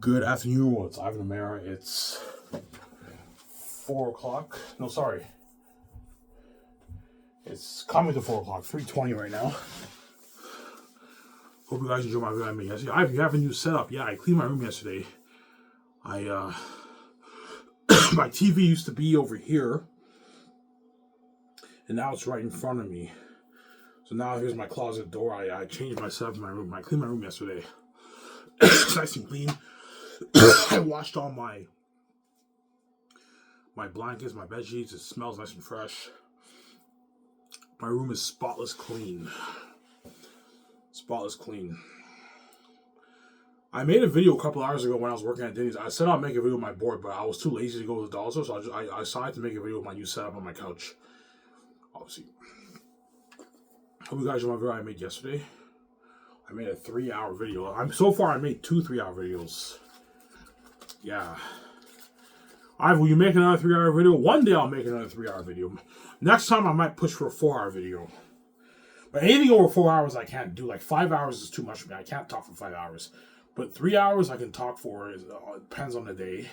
Good afternoon, it's Ivan Amara. It's 4 o'clock. No, sorry. It's coming to 4 o'clock, 3:20 right now. Hope you guys enjoy my video I made yesterday. If you have a new setup, yeah, I cleaned my room yesterday. My TV used to be over here, and now it's right in front of me. So now here's my closet door. I changed my setup in my room. I cleaned my room yesterday. It's nice and clean. I washed all my blankets, my bed sheets. It smells nice and fresh. My room is spotless clean. Spotless clean. I made a video a couple hours ago when I was working at Denny's. I said I'd make a video with my board, but I was too lazy to go to the dollar store, so I decided to make a video with my new setup on my couch. Obviously. Hope you guys enjoyed my video I made yesterday. I made a 3-hour video. So far I made 2 3-hour videos. Yeah. Alright, will you make another 3-hour video? One day I'll make another 3-hour video. Next time I might push for a 4-hour video. But anything over 4 hours I can't do. Like 5 hours is too much for me. I can't talk for 5 hours. But 3 hours I can talk for. It depends on the day.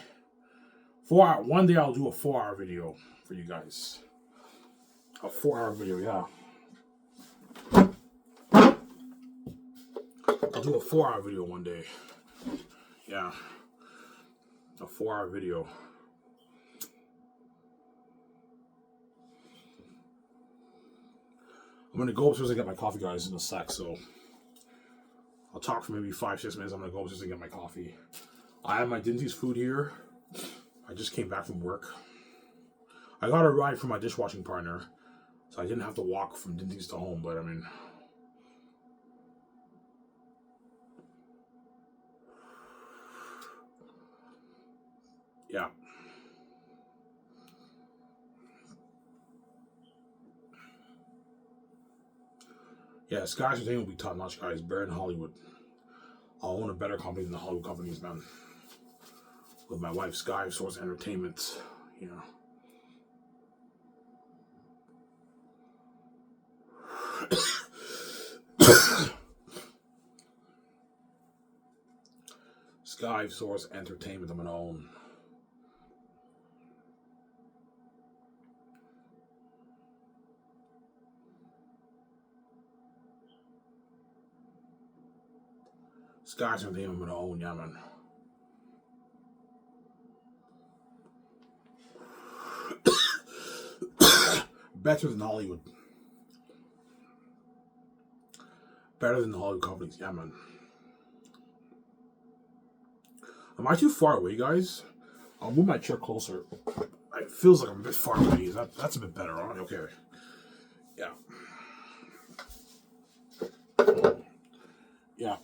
4 hour. One day I'll do a 4-hour video for you guys. A 4-hour video, yeah. I'll do a 4-hour video one day. Yeah. A 4-hour video. I'm going to go upstairs and get my coffee, guys, in a sec, so I'll talk for maybe 5-6 minutes. I'm going to go upstairs and get my coffee. I have my Denny's food here. I just came back from work. I got a ride from my dishwashing partner, so I didn't have to walk from Denny's to home, but I mean, yeah. Yeah, Sky Entertainment will be top notch, guys. Better than Hollywood. I'll own a better company than the Hollywood companies, man. With my wife, Sky Source Entertainment, you know. Sky Source Entertainment, I'm gonna own. Sky Entertainment, I'm gonna own, yeah, man. Better than Hollywood. Better than the Hollywood companies, yeah, man. Am I too far away, guys? I'll move my chair closer. It feels like I'm a bit far away. That's a bit better, huh? Okay. Yeah. Yeah.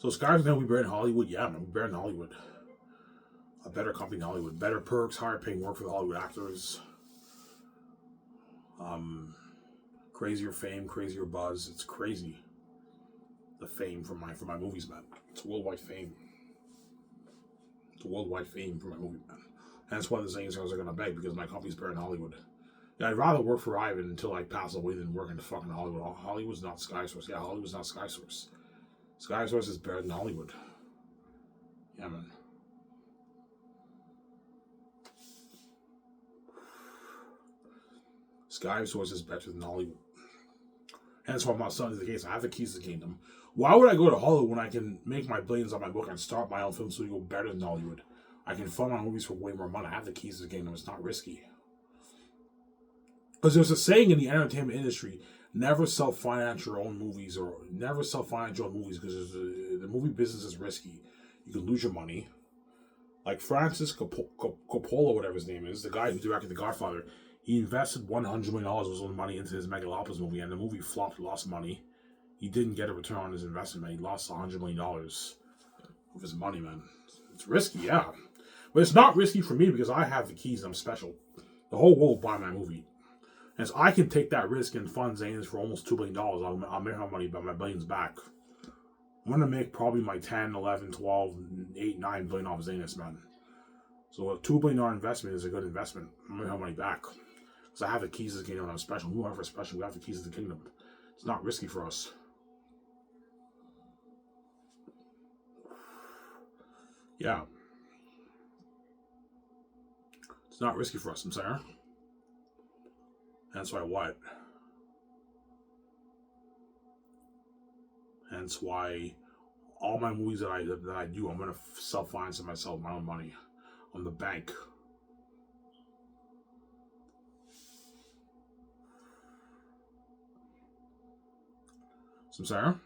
So Sky's gonna be better in Hollywood? Yeah, man, better in Hollywood. A better company in Hollywood. Better perks, higher paying work for the Hollywood actors. Crazier fame, crazier buzz. It's crazy. The fame for my movies, man. It's worldwide fame. It's worldwide fame for my movie, man. And that's why the Zane stars are gonna beg, because my company's better in Hollywood. Yeah, I'd rather work for Ivan until I pass away than work in the fucking Hollywood. Hollywood's not Sky Source. Yeah, Hollywood's not Sky Source. Sky Source is better than Hollywood. Yeah, man. Sky Source is better than Hollywood. And that's why my son is the case. I have the keys to the kingdom. Why would I go to Hollywood when I can make my billions on my book and start my own film studio better than Hollywood? I can fund my movies for way more money. I have the keys to the kingdom. It's not risky. Because there's a saying in the entertainment industry, never self-finance your own movies, or never self-finance your own movies, because the movie business is risky. You can lose your money. Like Francis Coppola, whatever his name is, the guy who directed The Godfather, he invested $100 million of his own money into his Megalopolis movie, and the movie flopped, lost money. He didn't get a return on his investment, man. He lost $100 million of his money, man. It's risky, yeah. But it's not risky for me because I have the keys and I'm special. The whole world will buy my movie. And so I can take that risk and fund Zane's for almost $2 billion. I'll make my money, but my billions back. I'm going to make probably my 10, 11, 12, 8, 9 billion off Zanus, man. So a $2 billion investment is a good investment. I'm going to have money back. Because I have the keys to the kingdom and I'm special. We want for special. We have the keys to the kingdom. It's not risky for us. Yeah. It's not risky for us, I'm saying. That's why what? Hence why all my movies that I do, I'm gonna self-finance myself my own money on the bank. So I'm saying,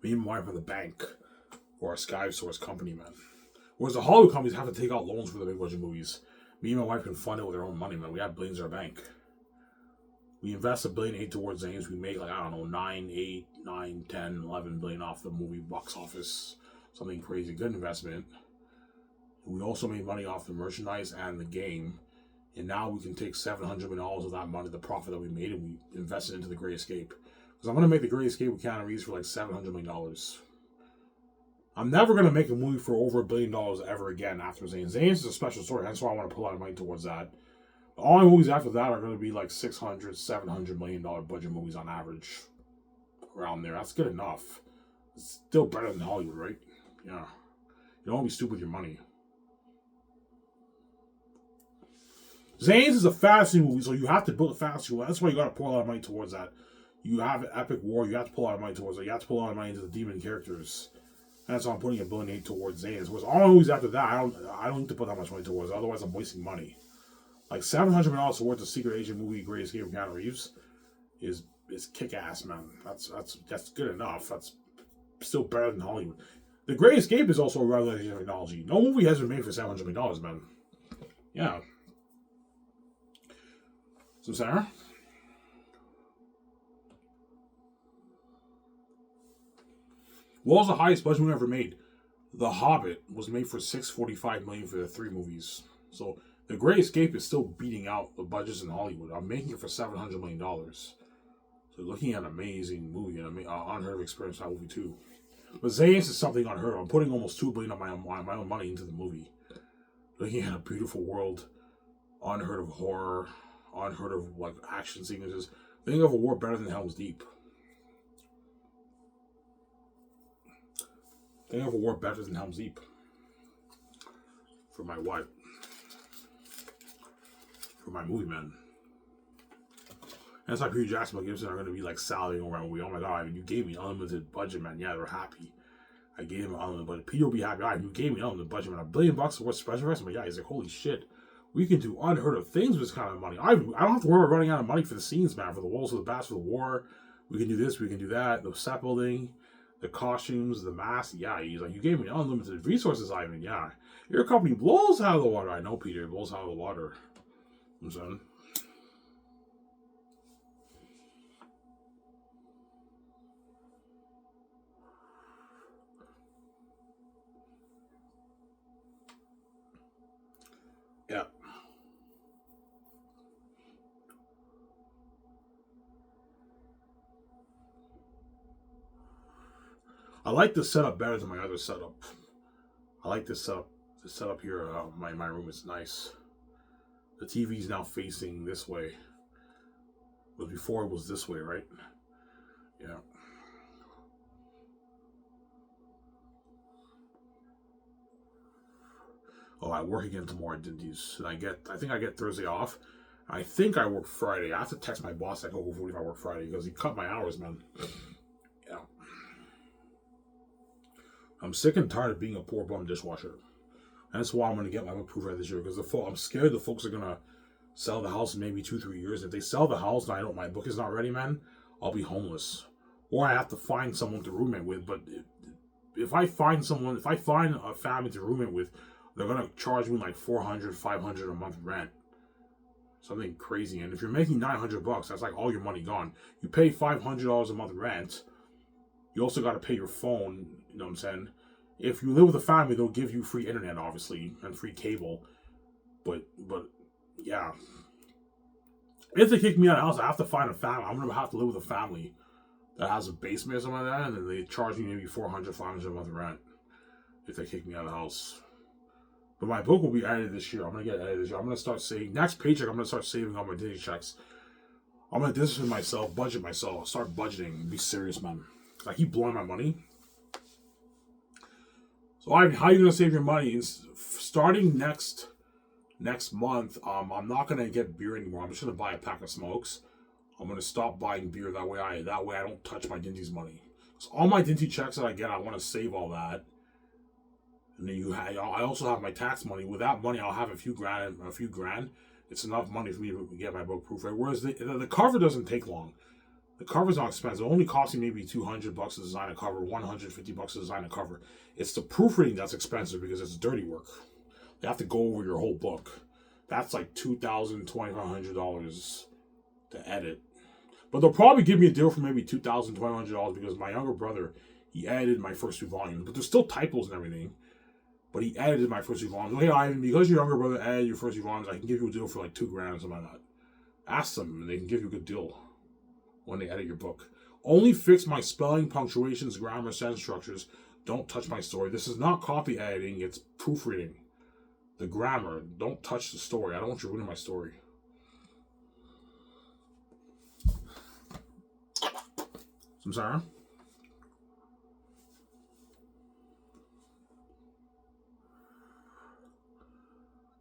me and my wife are the bank or a Sky Source company, man. Whereas the Hollywood companies have to take out loans for the big budget movies. Me and my wife can fund it with our own money, man. We have billions in our bank. We invest $1.8 billion towards things. We make, like, I don't know, 9, 8, 9, 10, 11 billion off the movie box office. Something crazy. Good investment. We also made money off the merchandise and the game. And now we can take $700 million of that money, the profit that we made, and we invest it into The Great Escape. Because I'm going to make The Great Escape with Keanu Reeves for like $700 million. I'm never going to make a movie for over $1 billion ever again after Zayn. Zayn is a special story. That's why I want to pull a lot of money towards that. All my movies after that are going to be like $600, $700 million budget movies on average. Around there. That's good enough. It's still better than Hollywood, right? Yeah. You don't want to be stupid with your money. Zane's is a fantasy movie, so you have to build a fantasy movie. That's why you got to pour a lot of money towards that. You have an epic war, you have to pull a lot of money towards it. You have to pull a lot of money into the demon characters. And that's why I'm putting $1.8 billion towards Zane's. Whereas all my movies after that, I don't need to put that much money towards it. Otherwise, I'm wasting money. Like $700 million towards the Secret Agent movie, Great Escape with Keanu Reeves, is kick ass, man. That's good enough. That's still better than Hollywood. The Great Escape is also a revelation of technology. No movie has been made for $700 million, man. Yeah. So, Sarah? What was the highest budget movie ever made? The Hobbit was made for $645 million for the 3 movies. So The Great Escape is still beating out the budgets in Hollywood. I'm making it for $700 million. So looking at an amazing movie, an unheard of experience, that movie too. But Zayas is something unheard of. I'm putting almost $2 billion of my own money into the movie. Looking at a beautiful world, unheard of horror, unheard of like action sequences. Think of a war better than Helm's Deep. Think of a war better than Helm's Deep. For my wife. For my movie, man. And it's like Hugh Jackson and Gibson are going to be like salivating around with me. Oh my god, you gave me unlimited budget, man. Yeah, they're happy. I gave him unlimited budget. Peter will be happy. You gave me unlimited budget, man. $1 billion for special effects. But yeah, he's like, holy shit. We can do unheard of things with this kind of money. I don't have to worry about running out of money for the scenes, man. For the walls, for the bats, for the war. We can do this, we can do that. The set building, the costumes, the masks. Yeah, he's like, you gave me unlimited resources, Ivan. Yeah. Your company blows out of the water. I know, Peter. It blows out of the water. I'm saying. Yeah. I like this setup better than my other setup. I like this setup. The setup here, my room is nice. The TV's now facing this way. But before it was this way, right? Yeah. Oh, I work again tomorrow at Dindy's. And I think I get Thursday off. I think I work Friday. I have to text my boss like, oh, if I work Friday, because he cut my hours, man. Yeah. I'm sick and tired of being a poor bum dishwasher. And that's why I'm going to get my book proof right this year, because I'm scared the folks are going to sell the house in maybe 2-3 years. If they sell the house and my book is not ready, man, I'll be homeless. Or I have to find someone to roommate with. But if I find a family to roommate with, they're going to charge me like $400, $500 a month rent. Something crazy. And if you're making $900, that's like all your money gone. You pay $500 a month rent. You also got to pay your phone, you know what I'm saying? If you live with a family, they'll give you free internet, obviously, and free cable. But yeah. If they kick me out of the house, I have to find a family. I'm going to have to live with a family that has a basement or something like that, and then they charge me maybe $400, $500 a month rent if they kick me out of the house. But my book will be edited this year. I'm gonna get edited this year. I'm gonna start saving. Next paycheck, I'm gonna start saving all my Disney checks. I'm gonna discipline myself, budget myself, start budgeting, be serious, man. I keep blowing my money. So, Ivan, how are you gonna save your money? Starting next month, I'm not gonna get beer anymore. I'm just gonna buy a pack of smokes. I'm gonna stop buying beer. That way I don't touch my Dinty's money. So all my Dinty checks that I get, I want to save all that. And then I also have my tax money. With that money, I'll have a few grand. It's enough money for me to get my book proofread. Whereas the cover doesn't take long. The cover's not expensive. It only costs me maybe $200 to design a cover, $150 to design a cover. It's the proofreading that's expensive because it's dirty work. You have to go over your whole book. That's like $2,000, $2,500 to edit. But they'll probably give me a deal for maybe $2,000, $2,500 because my younger brother, he edited my first 2 volumes. But there's still typos and everything. But he edited my first 2 volumes. Hey, Ivan, because your younger brother edited your first 2 volumes, I can give you a deal for like $2,000, something like that. Ask them, and they can give you a good deal when they edit your book. Only fix my spelling, punctuations, grammar, sentence structures. Don't touch my story. This is not copy editing, it's proofreading. The grammar. Don't touch the story. I don't want you ruining my story. I'm sorry?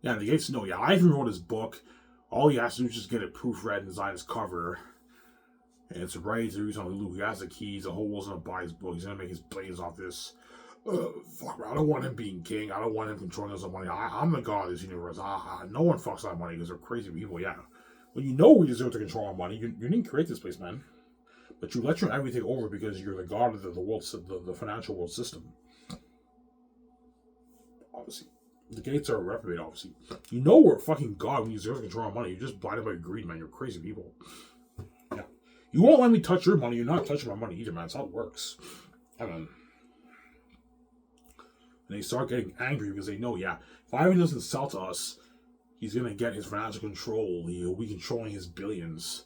Yeah, the Gates know. Yeah, Ivan wrote his book. All he has to do is just get it proofread and design his cover. And it's ready to use on Hulu. He has the keys. The whole world's going to buy his book. He's going to make his billions off this. Fuck, I don't want him being king. I don't want him controlling us money. I'm the god of this universe. No one fucks that money because they're crazy people, yeah. When you know we deserve to control our money, you didn't create this place, man. But you let your enemy take over because you're the god of the world, the financial world system. Obviously. The Gates are a reprobate, obviously. You know we're a fucking god when you deserve to control our money. You're just blinded by greed, man. You're crazy people. Yeah. You won't let me touch your money. You're not touching my money either, man. That's how it works. I mean, and they start getting angry because they know, yeah, if Ivan doesn't sell to us, he's going to get his financial control. He'll be controlling his billions.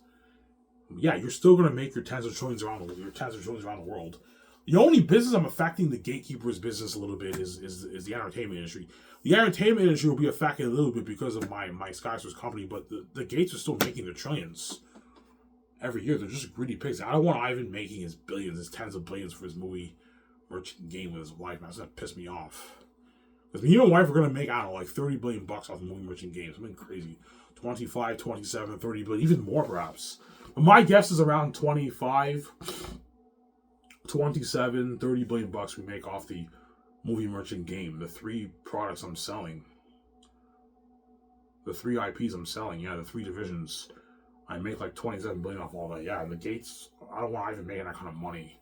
Yeah, you're still going to make your tens of trillions around the world. The only business I'm affecting the gatekeeper's business a little bit is the entertainment industry. The entertainment industry will be affected a little bit because of my Skyscraper's company, but the Gates are still making their trillions every year. They're just greedy pigs. I don't want Ivan making his billions, his tens of billions for his movie merchant game with his wife. Man, that's going to piss me off. Because me and my wife are going to make, I don't know, like $30 billion off the movie merchant games. Something crazy. 25, 27, 30 billion, even more perhaps. But my guess is around 25, 27, 30 billion bucks we make off the movie merchant game. The 3 products I'm selling. The 3 IPs I'm selling. Yeah, the 3 divisions. I make like 27 billion off all that. Yeah, the Gates, I don't want Ivan making that kind of money.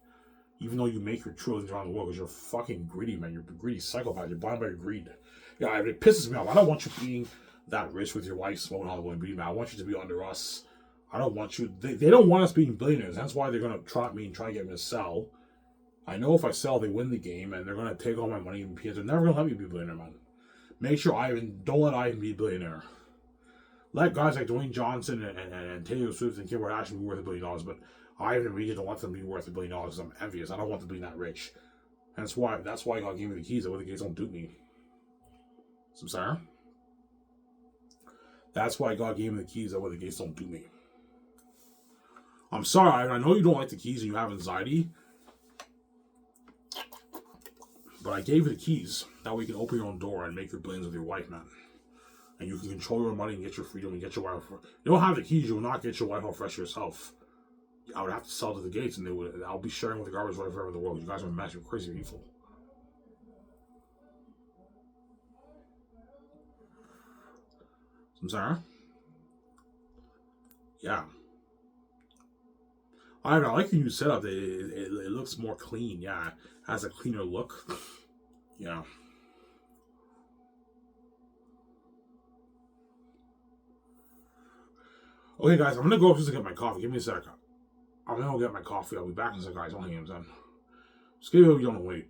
Even though you make your trillions around the world because you're fucking greedy, man. You're a greedy psychopath. You're blind by your greed. Yeah, it pisses me off. I don't want you being that rich with your wife smoking all the way and beating me. I want you to be under us. I don't want you. They don't want us being billionaires. That's why they're going to trot me and try to get me to sell. I know if I sell, they win the game, and they're going to take all my money and because they're never going to let me be a billionaire, man. Make sure don't let Ivan be a billionaire. Let guys like Dwayne Johnson and Taylor Swift and Kim Kardashian be worth $1 billion, but Ivan and Regis don't want them to be worth $1 billion because I'm envious. I don't want them to be that rich. And that's why God gave me the keys. That way the Gates don't dupe me. So I'm sorry? That's why God gave me the keys. That way the Gates don't dupe me. I'm sorry, Ivan. I know you don't like the keys and you have anxiety. But I gave you the keys. That way you can open your own door and make your billions with your wife, man. And you can control your money and get your freedom and get your wife. You don't have the keys, you will not get your wife all fresh yourself. I would have to sell to the Gates and I'll be sharing with the garbage right forever in the world. You guys are a mess, you're crazy people. I'm sorry? Yeah. I like the new setup. It looks more clean. Yeah, it has a cleaner look. Yeah. Okay, guys, I'm gonna go upstairs to get my coffee. Give me a sec. I'm gonna go get my coffee. I'll be back in a sec, guys. Don't hang on, son. Just give me a don't wait.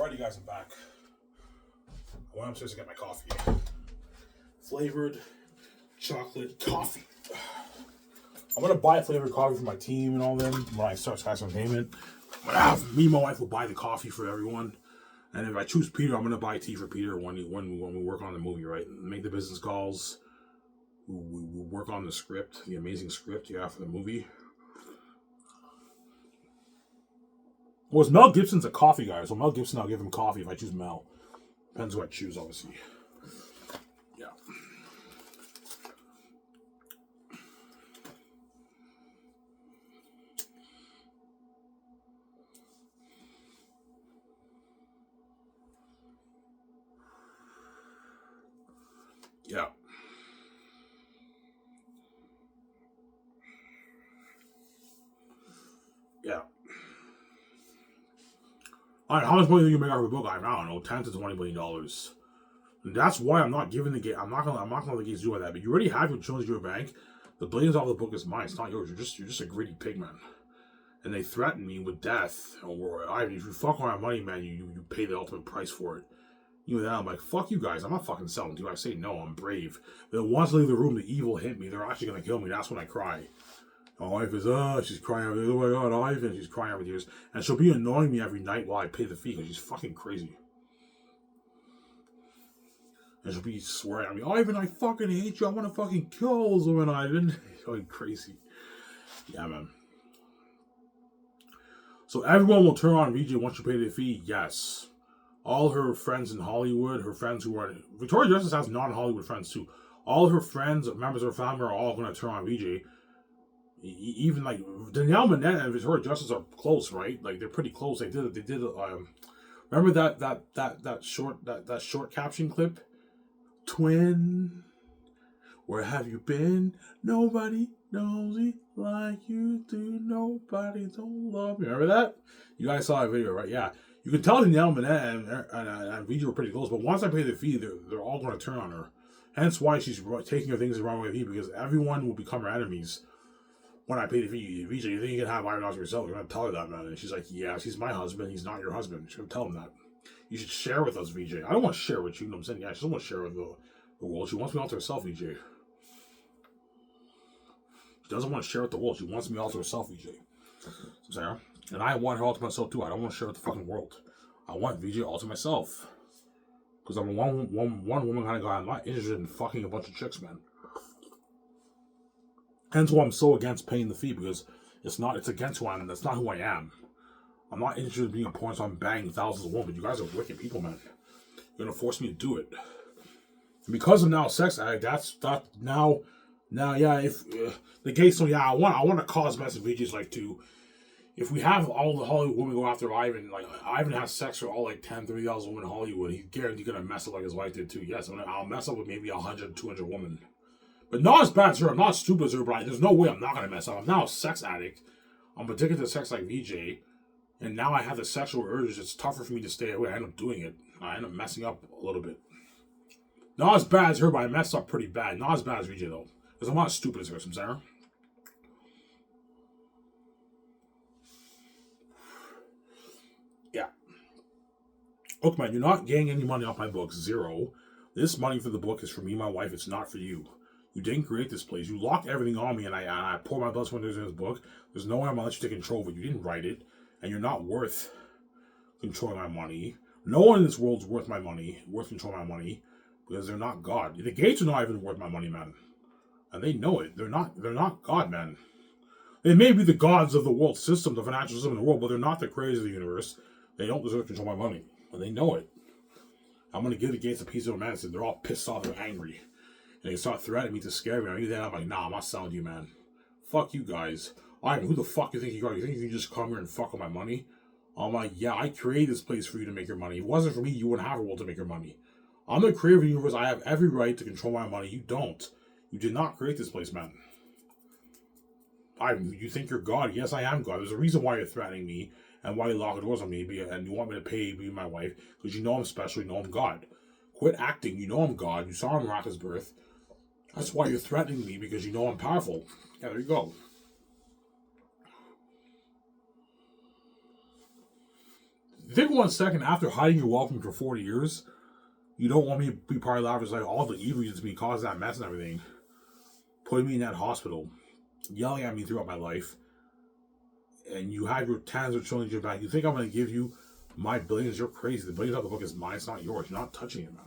Alrighty, guys, I'm back. I went upstairs to get my coffee. Flavored chocolate coffee. I'm gonna buy flavored coffee for my team and all them when I start Sky Payment. Me and my wife will buy the coffee for everyone. And if I choose Peter, I'm gonna buy tea for Peter when we work on the movie, right? Make the business calls. We work on the script, the amazing script you have for the movie. Well, Mel Gibson's a coffee guy, so Mel Gibson, I'll give him coffee if I choose Mel. Depends who I choose, obviously. Yeah. Yeah. Yeah. All right, how much money do you make off of a book? I don't know, $10 to $20 million. And that's why I'm not giving the game. I'm not gonna let the gates do that. But you already have your children to your bank. The billions off the book is mine. It's not yours. You're just a greedy pig, man. And they threaten me with death. Or if you fuck with my money, man, you pay the ultimate price for it. You know that I'm like, fuck you guys. I'm not fucking selling to you. I say no. I'm brave. Then once I leave the room, the evil hit me. They're actually gonna kill me. That's when I cry. My wife is, she's crying. Oh my God, Ivan. She's crying over tears. And she'll be annoying me every night while I pay the fee because she's fucking crazy. And she'll be swearing at me, Ivan, I fucking hate you. I want to fucking kill this woman, Ivan. Going crazy. Yeah, man. So everyone will turn on VJ once you pay the fee? Yes. All her friends in Hollywood, her friends who are... Victoria Justice has non-Hollywood friends too. All her friends, members of her family are all going to turn on VJ. Even like Danielle Minette and Victoria Justice are close, right? Like they're pretty close. They did remember that short caption clip? Twin, where have you been? Nobody knows me like you do. Nobody don't love me. Remember that? You guys saw that video, right? Yeah. You can tell Danielle Minette and VJ were pretty close, but once I pay the fee, they're all going to turn on her. Hence why she's taking her things the wrong way with me, because everyone will become her enemies when I pay the fee. VJ, you think you can have Iron Oz yourself? You're going to tell her that, man. And she's like, yeah, she's my husband. He's not your husband. She's going to tell him that. You should share with us, VJ. I don't want to share with you, you know what I'm saying? Yeah, she doesn't want to share with the world. She wants me all to herself, VJ. She doesn't want to share with the world. She wants me all to herself, VJ. So, Sarah. And I want her all to myself, too. I don't want to share with the fucking world. I want VJ all to myself. Because I'm a one woman kind of guy. I'm not interested in fucking a bunch of chicks, man. Hence why I'm so against paying the fee, because it's against who I am. That's not who I am. I'm not interested in being a porn star and banging thousands of women. You guys are wicked people, man. You're gonna force me to do it. And because I'm now a sex addict, now, yeah. If the gates, so yeah, I want to cause massive VJs like to. If we have all the Hollywood women go after Ivan, like Ivan has sex with all like 10, 30,000 women in Hollywood, he's guaranteed gonna mess up like his wife did too. Yes, I'll mess up with maybe 100, 200 women. But not as bad as her. I'm not as stupid as her, but there's no way I'm not gonna mess up. I'm now a sex addict. I'm addicted to sex like VJ. And now I have the sexual urges. It's tougher for me to stay away. I end up doing it. I end up messing up a little bit. Not as bad as her, but I messed up pretty bad. Not as bad as VJ, though. Because I'm not as stupid as her, Sarah. Yeah. Look, man, you're not getting any money off my book. Zero. This money for the book is for me and my wife. It's not for you. You didn't create this place. You locked everything on me, and I pour my blood sweat into this book. There's no way I'm going to let you take control of it. You didn't write it. And you're not worth controlling my money. No one in this world's worth my money, worth controlling my money, because they're not God. The gates are not even worth my money, man. And they know it. They're not God, man. They may be the gods of the world system, the financial system in the world, but they're not the creators of the universe. They don't deserve to control my money. And they know it. I'm going to give the gates a piece of medicine. They're all pissed off. They're angry. And they start threatening me to scare me. I'm like, nah, I'm not selling to you, man. Fuck you guys. Ivan, who the fuck you think you are? You think you can just come here and fuck with my money? I'm like, yeah, I created this place for you to make your money. If it wasn't for me, you wouldn't have a world to make your money. I'm the creator of the universe. I have every right to control my money. You don't. You did not create this place, man. Ivan, you think you're God? Yes, I am God. There's a reason why you're threatening me and why you lock the doors on me and you want me to pay me and my wife because you know I'm special. You know I'm God. Quit acting. You know I'm God. You saw Miraculous Birth. That's why you're threatening me, because you know I'm powerful. Yeah, there you go. You think 1 second after hiding your wealth from me for 40 years, you don't want me to be part of that? It's like all the evil that's me causing that mess and everything, putting me in that hospital, yelling at me throughout my life, and you have your tens of trillions in your bank. You think I'm going to give you my billions? You're crazy. The billions of the book is mine. It's not yours. You're not touching it, man.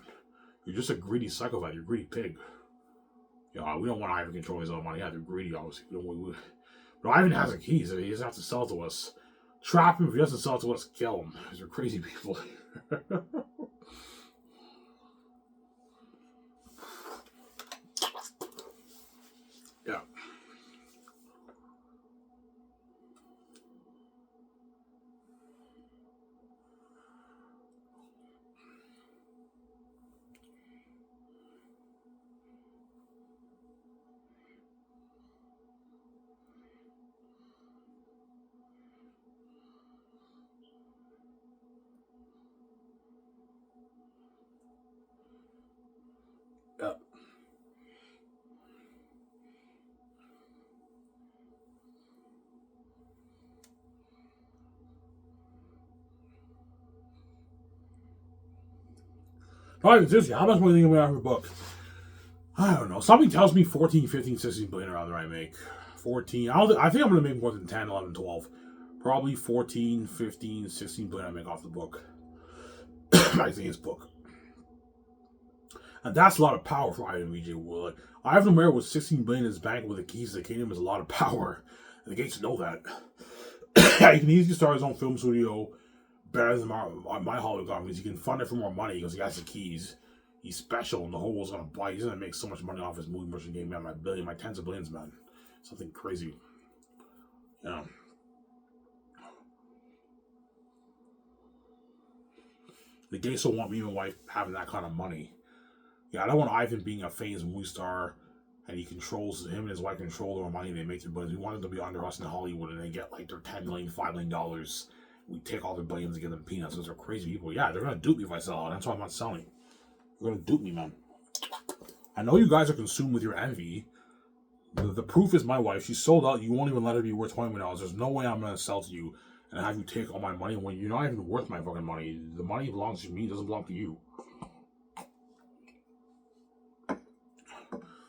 You're just a greedy psychopath. You're a greedy pig. You know, we don't want Ivan to control his own money. Yeah, they're greedy, obviously. But Ivan has the keys. He doesn't have to sell to us. Trap him. If he doesn't sell to us, kill him. Because we're crazy people. Yeah. Yeah. Not even seriously, how much money do you think I'm going to have for a book? I don't know. Something tells me 14, 15, 16 billion or rather I make. 14. I think I'm going to make more than 10, 11, 12. Probably 14, 15, 16 billion I make off the book. I think it's book. And that's a lot of power for Ivan VJ. Like, Ivan O'Meara with 16 billion in his bank with the keys to the kingdom is a lot of power. And the Gates know that. He can easily start his own film studio better than my Hollywood companies. He can fund it for more money because he has the keys. He's special and the whole world's gonna buy. He's gonna make so much money off his movie merchant game, man. My tens of billions, man. Something crazy. You know. The Gates don't want me and my wife having that kind of money. Yeah, I don't want Ivan being a famous movie star and him and his wife control their money and they make their billions. We want them to be under us in Hollywood and they get like their $10 million, $5 million. We take all their billions and give them peanuts because they're crazy people. Yeah, they're gonna dupe me if I sell it. That's why I'm not selling. They're gonna dupe me, man. I know you guys are consumed with your envy. The proof is my wife. She's sold out. You won't even let her be worth $20 million. There's no way I'm gonna sell to you and have you take all my money when you're not even worth my fucking money. The money belongs to me. It doesn't belong to you.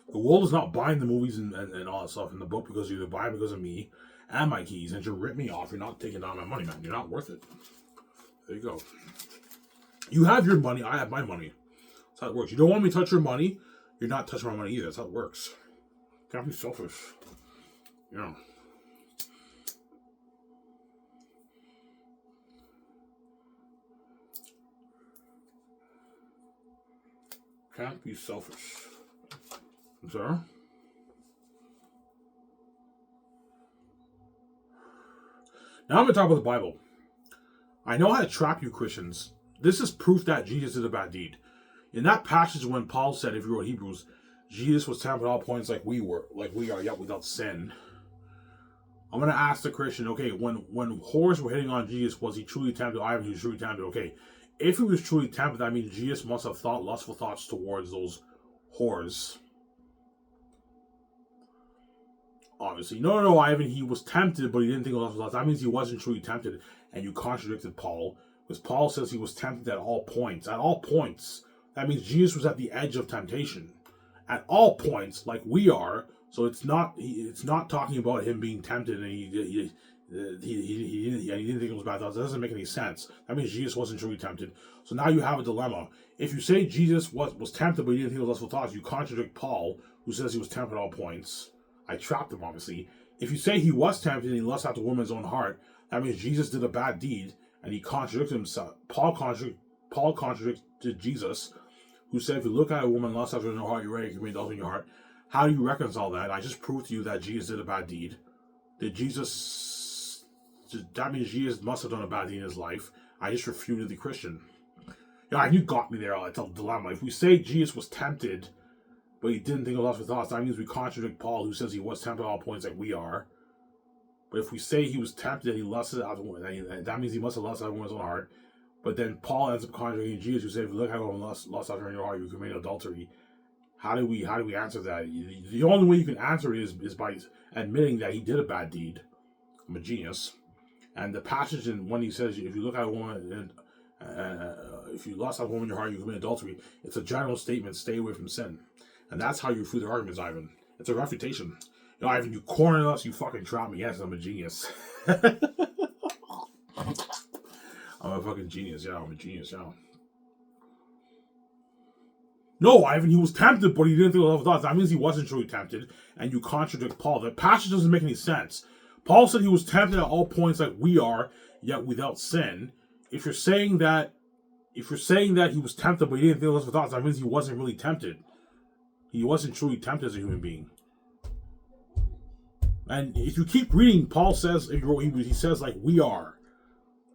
The world is not buying the movies and all that stuff in the book because you're buying because of me and my keys. And you rip me off. You're not taking down my money, man. You're not worth it. There you go. You have your money. I have my money. That's how it works. You don't want me to touch your money. You're not touching my money either. That's how it works. Can't be selfish. You know. Can't be selfish. I'm sorry? Now I'm going to talk about the Bible. I know how to trap you Christians. This is proof that Jesus did a bad deed. In that passage when Paul said, if you wrote Hebrews, Jesus was tempted at all points like we are, yet without sin. I'm going to ask the Christian, okay, when whores were hitting on Jesus, was he truly tempted? Ivan, he was truly tempted. Okay, if he was truly tempted, that means Jesus must have thought lustful thoughts towards those whores. Obviously. No, Ivan, he was tempted, but he didn't think of lustful thoughts. That means he wasn't truly tempted, and you contradicted Paul. Because Paul says he was tempted at all points. At all points. That means Jesus was at the edge of temptation. At all points, like we are. So it's not talking about him being tempted and he didn't think it was bad thoughts. That doesn't make any sense. That means Jesus wasn't truly tempted. So now you have a dilemma. If you say Jesus was tempted but he didn't think of lustful thoughts, you contradict Paul, who says he was tempted at all points. I trapped him, obviously. If you say he was tempted and he lusts after a woman's own heart, that means Jesus did a bad deed and he contradicted himself. Paul contradicted Jesus, who said if you look at a woman lust after her heart, you're ready to commit adultery in your heart. How do you reconcile that? I just proved to you that Jesus did a bad deed. That means Jesus must have done a bad deed in his life. I just refuted the Christian. Yeah, you got me there. It's a dilemma. If we say Jesus was tempted, but he didn't think of lustful thoughts, that means we contradict Paul, who says he was tempted at all points like we are. But if we say he was tempted and he lusted after women, that means he must have lusted after woman's own heart. But then Paul ends up contradicting Jesus, who said, if you look at a woman lust after in your heart, you commit adultery. How do we answer that? The only way you can answer it is by admitting that he did a bad deed. I'm a genius. And the passage in when he says, if you look at a woman and if you lust at a woman in your heart, you commit adultery. It's a general statement: stay away from sin. And that's how you refute their arguments, Ivan. It's a refutation. Ivan, you cornered us. You fucking trapped me. Yes, I'm a genius. I'm a fucking genius. Yeah, I'm a genius. Yeah. No, Ivan, he was tempted, but he didn't think of thoughts. That means he wasn't truly tempted, and you contradict Paul. The passage doesn't make any sense. Paul said he was tempted at all points like we are, yet without sin. If you're saying that he was tempted, but he didn't think of thoughts, that means he wasn't really tempted. He wasn't truly tempted as a human being. And if you keep reading, Paul says, he says like we are.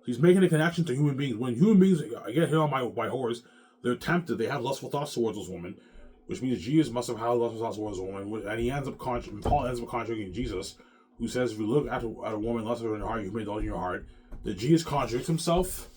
He's making a connection to human beings. When human beings get hit on by whores, they're tempted. They have lustful thoughts towards those women, which means Jesus must have had lustful thoughts towards a woman. And Paul ends up contradicting Jesus, who says, if you look at a woman lustful in your heart, you commit adultery in your heart. Did Jesus contradict himself?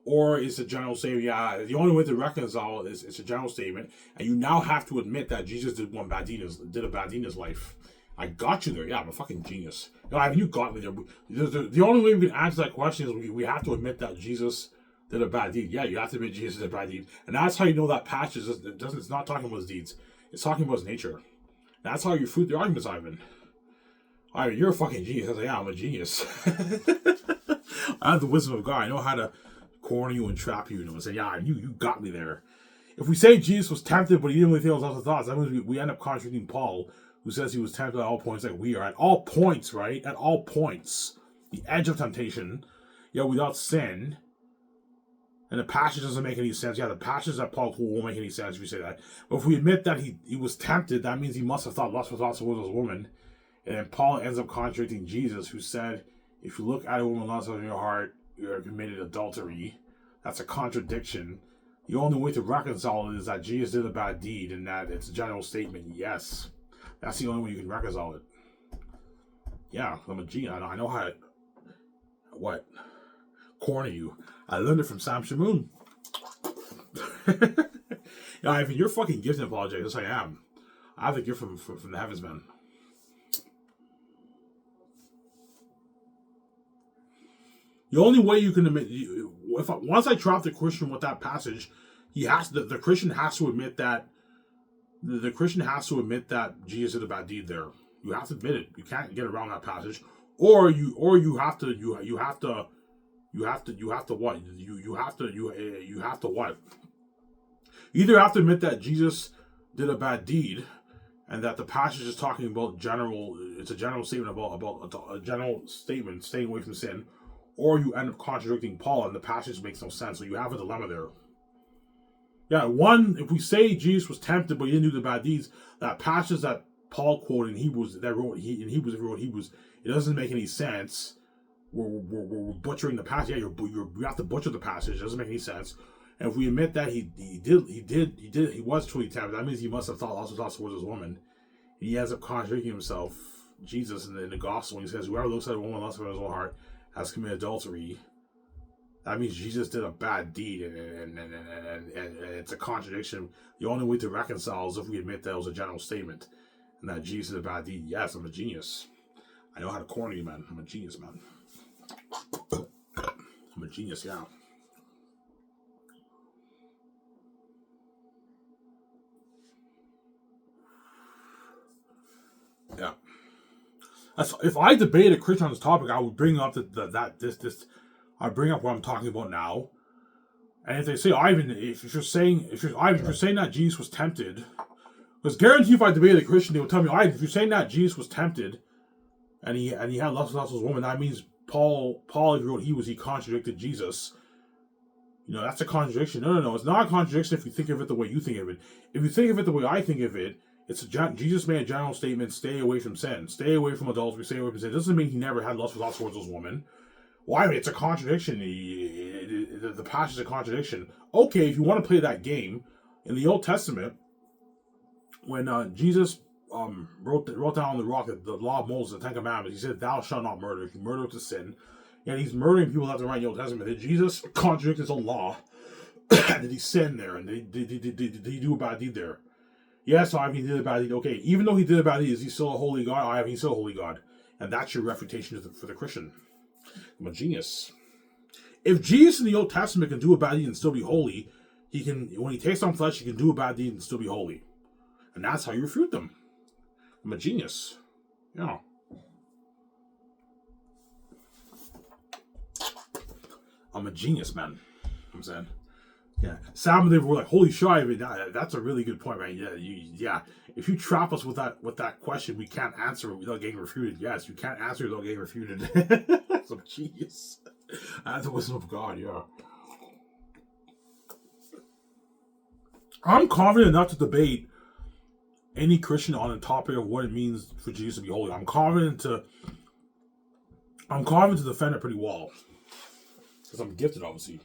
Or is a general statement? Yeah, the only way to reconcile is it's a general statement, and you now have to admit that Jesus did a bad deed in his life. I got you there. Yeah, I'm a fucking genius. You got me there. The only way we can answer that question is we have to admit that Jesus did a bad deed. Yeah, you have to admit Jesus did a bad deed. And that's how you know that passage it's not talking about his deeds. It's talking about his nature. That's how you refute the arguments, Ivan. Ivan, you're a fucking genius. I was like, yeah, I'm a genius. I have the wisdom of God. I know how to corner you and trap you. And say, yeah, you got me there. If we say Jesus was tempted, but he didn't really feel his other thoughts, that means we end up contradicting Paul, who says he was tempted at all points like we are. At all points, right? At all points. The edge of temptation. Yeah, without sin. And the passage doesn't make any sense. Yeah, the passage that Paul quoted won't make any sense if you say that. But if we admit that he was tempted, that means he must have thought lustful thoughts towards those women. And then Paul ends up contradicting Jesus, who said, if you look at a woman lustful in your heart, you have committed adultery. That's a contradiction. The only way to reconcile it is that Jesus did a bad deed and that it's a general statement. Yes. That's the only way you can reconcile it. Yeah, I'm a genius. I know how to... What? Corner you. I learned it from Sam Shamoon. Yeah, Ivan, you're fucking gifted in apologetics. Yes, I am. I have the gift from the heavens, man. The only way you can admit... Once I trap the Christian with that passage, the Christian has to admit that the Christian has to admit that Jesus did a bad deed there. You have to admit it. You can't get around that passage, or you have to what? You have to what? You either have to admit that Jesus did a bad deed, and that the passage is talking about it's a general statement about a general statement, staying away from sin, or you end up contradicting Paul, and the passage makes no sense. So you have a dilemma there. Yeah, if we say Jesus was tempted but he didn't do the bad deeds, that passage that Paul quoted in Hebrews, it doesn't make any sense. We're butchering the passage. Yeah, you have to butcher the passage. It doesn't make any sense. And if we admit that he was truly tempted, that means he must have also thought towards this woman. And he ends up contradicting himself, Jesus, in the gospel, when he says, whoever looks at a woman lustfully in his own heart has committed adultery. That means Jesus did a bad deed, and it's a contradiction. The only way to reconcile is if we admit that it was a general statement, and that Jesus did a bad deed. Yes, I'm a genius. I know how to corner you, man. I'm a genius, man. I'm a genius, yeah. Yeah. If I debate a Christian on this topic, I would bring up I bring up what I'm talking about now. And if they say, Ivan, if you're saying that Jesus was tempted, because guarantee if I debated a Christian, they would tell me, Ivan, if you're saying that Jesus was tempted, and he had lust with this woman, that means Paul, if he wrote he contradicted Jesus. That's a contradiction. No, it's not a contradiction if you think of it the way you think of it. If you think of it the way I think of it, Jesus made a general statement: stay away from sin, stay away from adultery, stay away from sin. It doesn't mean he never had lust towards those women. Why? It's a contradiction. The passage is a contradiction. Okay, if you want to play that game, in the Old Testament, when Jesus wrote down on the rock the law of Moses, the Ten Commandments, he said, "Thou shalt not murder. If you murder, it's a sin." And he's murdering people left and right in the Old Testament. Did Jesus contradict his own law? Did he sin there? And did he do a bad deed there? Yes, he did a bad deed. Okay, even though he did a bad deed, is he still a holy God? He's still a holy God. And that's your refutation for the Christian. I'm a genius. If Jesus in the Old Testament can do a bad deed and still be holy, he can, when he takes on flesh, he can do a bad deed and still be holy. And that's how you refute them. I'm a genius. Yeah. I'm a genius, man. I'm saying. Yeah. Sam and they were like, holy shit, I mean, that's a really good point, man. Yeah. If you trap us with that question, we can't answer it without getting refuted. Yes, you can't answer it without getting refuted. That's a genius. That's the wisdom of God, yeah. I'm confident enough to debate any Christian on the topic of what it means for Jesus to be holy. I'm confident to defend it pretty well. Because I'm gifted, obviously.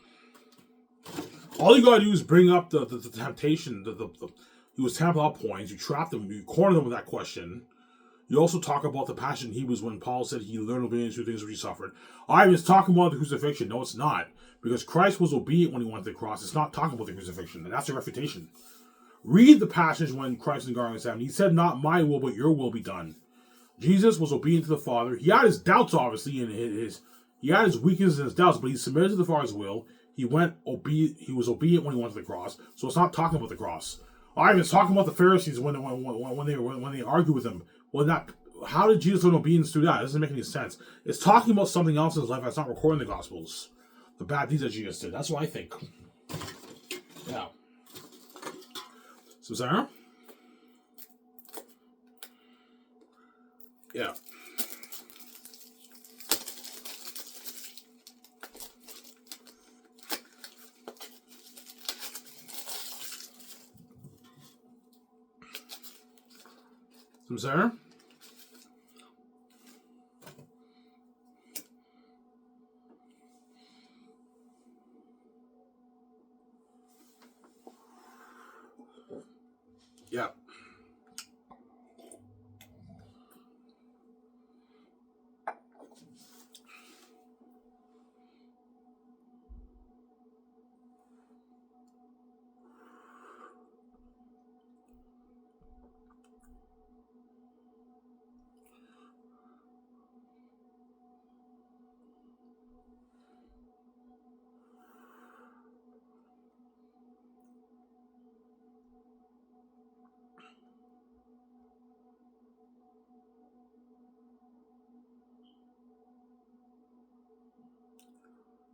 All you gotta do is bring up the temptation, he was tempted at points, you trap them, you corner them with that question. You also talk about the passion in Hebrews when Paul said he learned obedience through things which he suffered. It's talking about the crucifixion. No, it's not. Because Christ was obedient when he went to the cross. It's not talking about the crucifixion, and that's a refutation. Read the passage when Christ in the Garden of Gethsemane. He said, not my will, but your will be done. Jesus was obedient to the Father. He had his doubts, obviously, and he had his weaknesses and his doubts, but he submitted to the Father's will. He was obedient when he went to the cross. So it's not talking about the cross. It's talking about the Pharisees when they argue with him. Well, how did Jesus learn obedience through that? It doesn't make any sense. It's talking about something else in his life that's not recorded in the Gospels. The bad deeds that Jesus did. That's what I think. Yeah. So, Sarah? Yeah. So, Sarah? Yeah.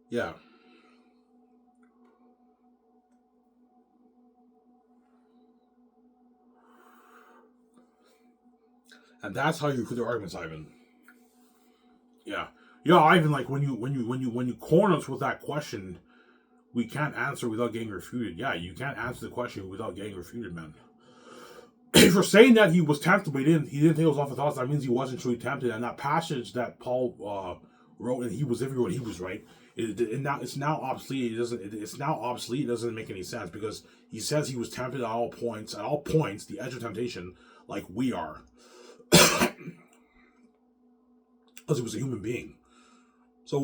Yeah. And that's how you put the arguments, Ivan. Yeah. Yeah, Ivan, like when you corner us with that question, we can't answer without getting refuted. Yeah, you can't answer the question without getting refuted, man. If you're saying that he was tempted, but he didn't think it was off the thoughts, that means he wasn't truly tempted. And that passage that Paul wrote in Hebrews, everyone Hebrews, right? It's now obsolete. It's now obsolete. It doesn't make any sense because he says he was tempted at all points, the edge of temptation, like we are, because he was a human being. So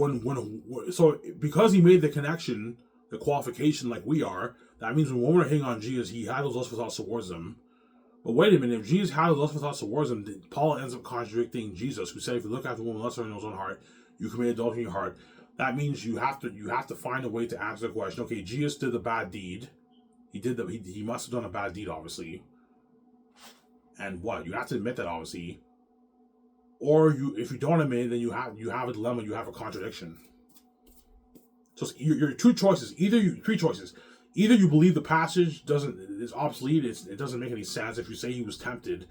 because he made the connection, the qualification, like we are, that means when we're hitting on Jesus, he had those lustful thoughts towards them. But wait a minute, if Jesus had those lustful thoughts towards him, Paul ends up contradicting Jesus, who said, if you look after a woman lustfully in his own heart, you commit adultery in your heart. That means you have to find a way to answer the question. Okay, Jesus did the bad deed. He must have done a bad deed, obviously. And what? You have to admit that, obviously. Or if you don't admit it, then you have a dilemma. You have a contradiction. So your two choices. Three choices. Either you believe the passage is obsolete. It doesn't make any sense if you say he was tempted,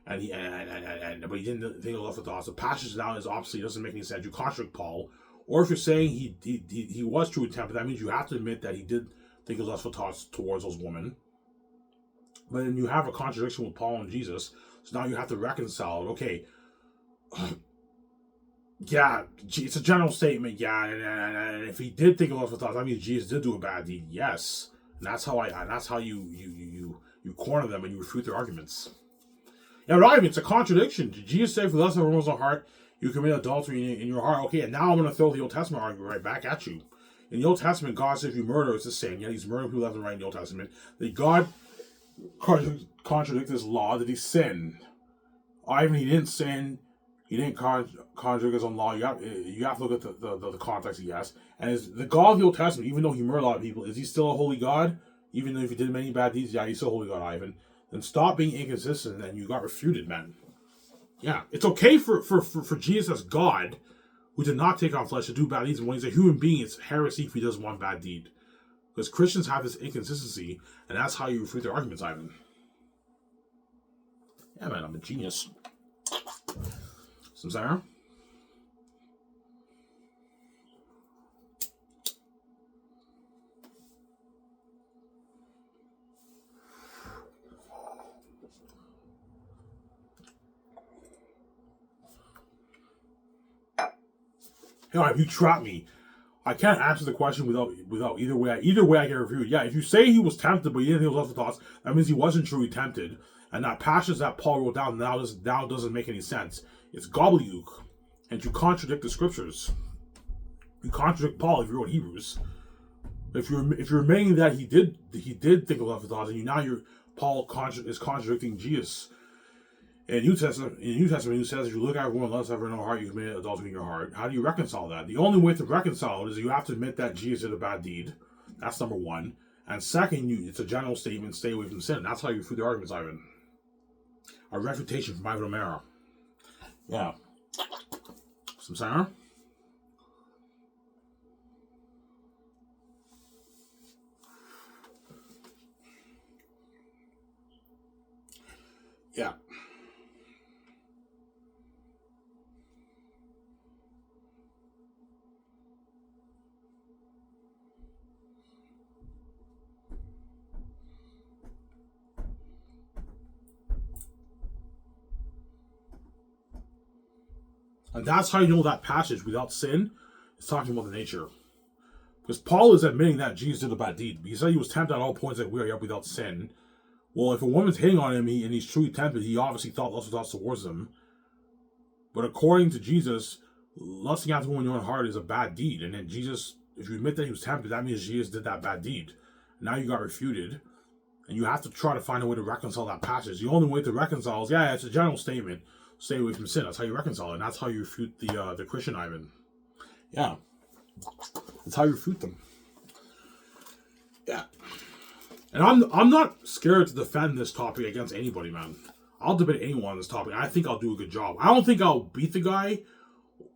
but he didn't think of lustful thoughts. The passage now is obsolete. It doesn't make any sense. You contradict Paul. Or if you're saying he was truly tempted, that means you have to admit that he did think of lustful thoughts towards those women. But then you have a contradiction with Paul and Jesus. So now you have to reconcile it. Okay. Yeah, it's a general statement. Yeah, and if he did think of lustful thoughts, that means Jesus did do a bad deed. Yes, and that's how you corner them and you refute their arguments. Yeah, right. It's a contradiction. Did Jesus say, "For the lust of a woman's heart, you commit adultery in your heart"? Okay, and now I'm going to throw the Old Testament argument right back at you. In the Old Testament, God says if you murder, it's a sin. Yeah, he's murdering people left and right in the Old Testament. That God contradicted his law that he sinned. He didn't sin. He didn't contradict his own law. You have to look at the context he has. And is the God of the Old Testament, even though he murdered a lot of people, is he still a holy God? Even if he did many bad deeds, yeah, he's still a holy God, Ivan. Then stop being inconsistent and you got refuted, man. Yeah, it's okay for Jesus as God, who did not take on flesh, to do bad deeds. And when he's a human being, it's heresy if he does one bad deed. Because Christians have this inconsistency, and that's how you refute their arguments, Ivan. Yeah, man, I'm a genius. Some Sarah? Hell, if you trap me, I can't answer the question without either way. Either way, I get reviewed. Yeah, if you say he was tempted, but he didn't think it was also thoughts, that means he wasn't truly tempted, and that passage that Paul wrote down now doesn't make any sense. It's gobbledygook, and you contradict the scriptures. You contradict Paul if you wrote Hebrews. If you're admitting that he did think of other thoughts, and Paul is contradicting Jesus. In New Testament, he says, if you look at everyone else ever in your heart, you commit adultery in your heart. How do you reconcile that? The only way to reconcile it is you have to admit that Jesus did a bad deed. That's number one. And second, it's a general statement, stay away from sin. That's how you refute the arguments, Ivan. A refutation from Ivan O'Mara. Yeah. Some Sarah? Yeah. And that's how you know that passage, without sin, is talking about the nature. Because Paul is admitting that Jesus did a bad deed. He said he was tempted at all points that we are yet without sin. Well, if a woman's hitting on him and he's truly tempted, he obviously thought lustful thoughts towards them. But according to Jesus, lusting after a woman in your own heart is a bad deed. And then Jesus, if you admit that he was tempted, that means Jesus did that bad deed. Now you got refuted. And you have to try to find a way to reconcile that passage. The only way to reconcile is, it's a general statement. Stay away from sin. That's how you reconcile it. And that's how you refute the Christian Ivan. Yeah. That's how you refute them. Yeah. And I'm not scared to defend this topic against anybody, man. I'll debate anyone on this topic. I think I'll do a good job. I don't think I'll beat the guy,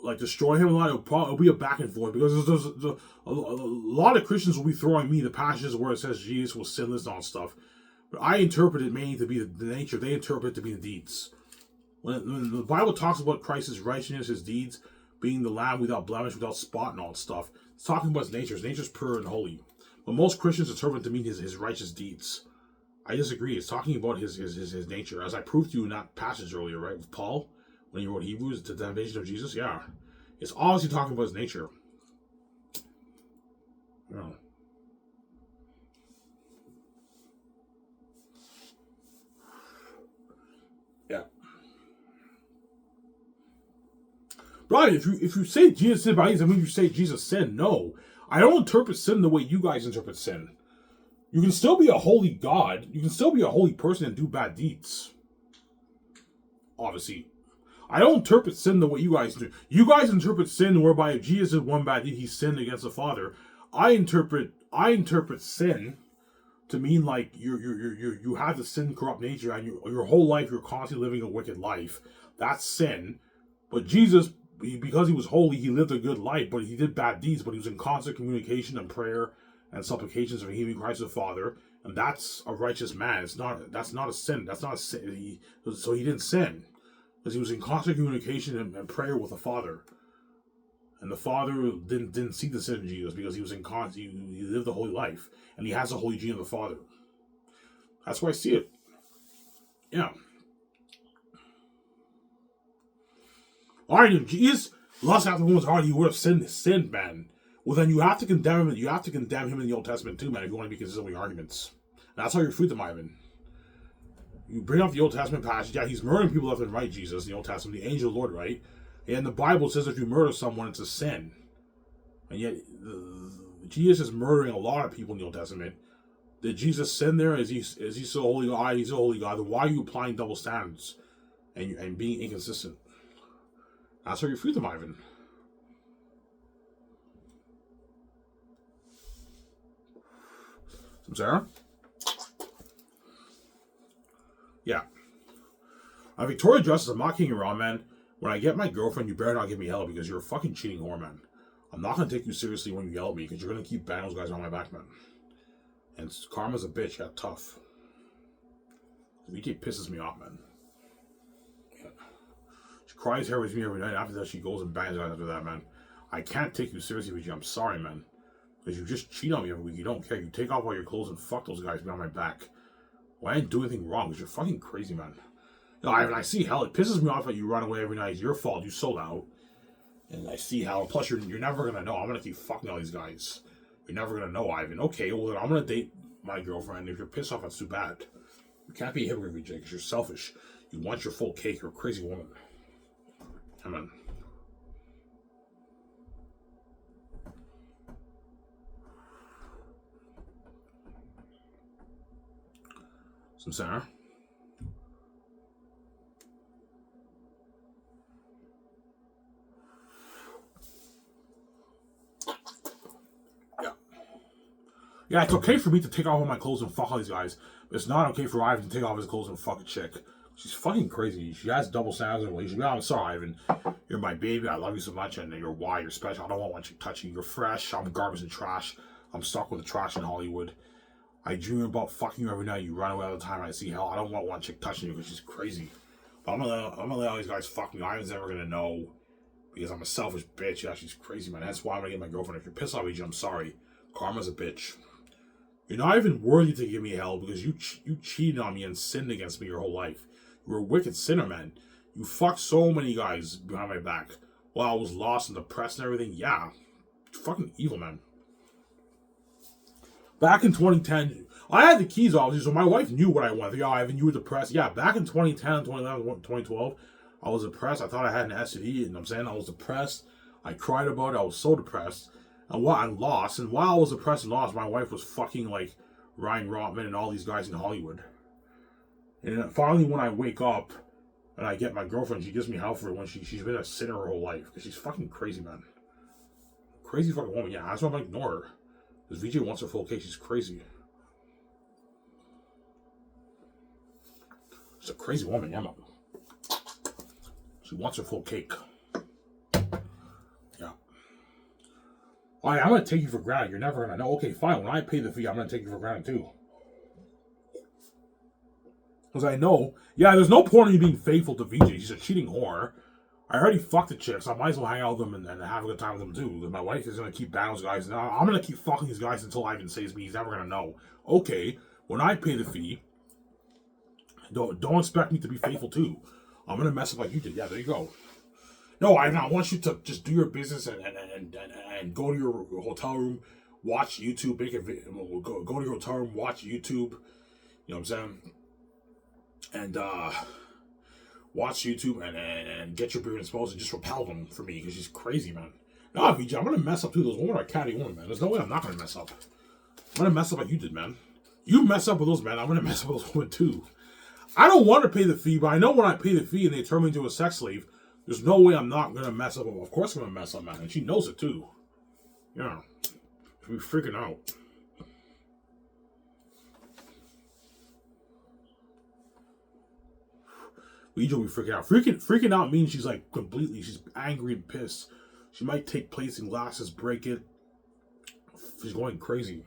like destroy him a lot. It'll be a back and forth, because there's a lot of Christians will be throwing me the passages where it says Jesus was sinless and all stuff. But I interpret it mainly to be the nature. They interpret it to be the deeds. When the Bible talks about Christ's righteousness, his deeds, being the lamb without blemish, without spot, and all that stuff, it's talking about his nature. His nature's pure and holy. But most Christians interpret it to mean his righteous deeds. I disagree. It's talking about his nature. As I proved to you in that passage earlier, right, with Paul, when he wrote Hebrews, the damnation of Jesus, yeah. It's obviously talking about his nature. Yeah. Yeah. Right, if you say Jesus did bad deeds, I mean you say Jesus sinned. No. I don't interpret sin the way you guys interpret sin. You can still be a holy God. You can still be a holy person and do bad deeds. Obviously. I don't interpret sin the way you guys do. You guys interpret sin whereby if Jesus did one bad deed, he sinned against the Father. I interpret sin to mean like you have the sin corrupt nature, and your whole life you're constantly living a wicked life. That's sin. But Jesus, because he was holy, he lived a good life, but he did bad deeds, but he was in constant communication and prayer and supplications for him, Christ the Father, and that's a righteous man. That's not a sin. That's not a sin. So he didn't sin, because he was in constant communication and prayer with the Father. And the Father didn't see the sin in Jesus, because he was in constant. He lived a holy life, and he has a holy gene of the Father. That's why I see it. Yeah. All right, if Jesus lust after woman's heart, he would have sinned, man. Well, then you have to condemn him. You have to condemn him in the Old Testament too, man. If you want to be consistent with your arguments, and that's how you refute them, Ivan. You bring up the Old Testament passage. Yeah, he's murdering people left and right. Jesus, in the Old Testament, the angel of the Lord, right? And the Bible says if you murder someone, it's a sin. And yet, Jesus is murdering a lot of people in the Old Testament. Did Jesus sin there? Is he so holy God? He's a holy God. Then why are you applying double standards and being inconsistent? That's how you free them, Ivan. Sarah? Yeah. Victoria Justice, I'm not kidding you around, man. When I get my girlfriend, you better not give me hell because you're a fucking cheating whore, man. I'm not gonna take you seriously when you yell at me because you're gonna keep banging those guys on my back, man. And karma's a bitch, yeah, tough. VJ pisses me off, man. Yeah. She cries here with me every night. After that, she goes and bangs guys after that, man. I can't take you seriously, VJ. I'm sorry, man. Because you just cheat on me every week. You don't care. You take off all your clothes and fuck those guys behind my back. Well, I didn't do anything wrong because you're fucking crazy, man. You know, I see hell. It pisses me off that you run away every night. It's your fault. You sold out. And I see hell. Plus, you're never going to know. I'm going to keep fucking all these guys. You're never going to know, Ivan. Okay, well, then I'm going to date my girlfriend. If you're pissed off, that's too bad. You can't be a hypocrite, VJ, because you're selfish. You want your full cake. You're a crazy woman. Come on. Some Sarah. Yeah, it's okay for me to take off all my clothes and fuck all these guys, but it's not okay for Ivan to take off his clothes and fuck a chick. She's fucking crazy. She has double standards in a relationship. Yeah, I'm sorry, Ivan. You're my baby. I love you so much, and you're why you're special. I don't want one chick touching you. You're fresh. I'm garbage and trash. I'm stuck with the trash in Hollywood. I dream about fucking you every night. You run away all the time. I see hell. I don't want one chick touching you because she's crazy. But I'm gonna let all these guys fuck me. Ivan's never gonna know because I'm a selfish bitch. Yeah, she's crazy, man. That's why I'm gonna get my girlfriend. If you're pissed off, I'm sorry. Karma's a bitch. You're not even worthy to give me hell because you cheated on me and sinned against me your whole life. You were a wicked sinner, man. You fucked so many guys behind my back while I was lost and depressed and everything. Yeah. You're fucking evil, man. Back in 2010, I had the keys, obviously, so my wife knew what I wanted. Yeah, Ivan, you were depressed. Yeah, back in 2010, 2011, 2012, I was depressed. I thought I had an STD, and I'm saying I was depressed. I cried about it. I was so depressed. And what I lost, and while I was depressed and lost, my wife was fucking like Ryan Rotman and all these guys in Hollywood. And finally, when I wake up and I get my girlfriend, she gives me hell for it when she's been a sinner her whole life because she's fucking crazy, man. Crazy fucking woman. Yeah, that's why I'm gonna ignore her. Because VJ wants her full cake. She's crazy. She's a crazy woman, yeah, man. She wants her full cake. Yeah. Alright, I'm gonna take you for granted. You're never gonna know. Okay, fine. When I pay the fee, I'm gonna take you for granted too. Because I know, yeah, there's no point in you being faithful to VJ. She's a cheating whore. I already fucked the chicks. I might as well hang out with them and have a good time with them too. Because my wife is gonna keep banging those guys. Now I'm gonna keep fucking these guys until Ivan saves me. He's never gonna know. Okay, when I pay the fee, don't expect me to be faithful too. I'm gonna mess up like you did. Yeah, there you go. No, I want you to just do your business and go to your hotel room, watch YouTube, go to your hotel room, watch YouTube. You know what I'm saying? And watch YouTube and get your beard exposed and just repel them for me because she's crazy, man. No, VJ, I'm gonna mess up too. Those women are catty women, man. There's no way I'm not gonna mess up. I'm gonna mess up like you did, man. You mess up with those men, I'm gonna mess up with those women too. I don't want to pay the fee, but I know when I pay the fee and they turn me into a sex slave, there's no way I'm not gonna mess up. Of course I'm gonna mess up, man, and she knows it too. Yeah, she'll be freaking out. VJ will be freaking out. Freaking out means she's like she's angry and pissed. She might take plates and glasses, break it. She's going crazy.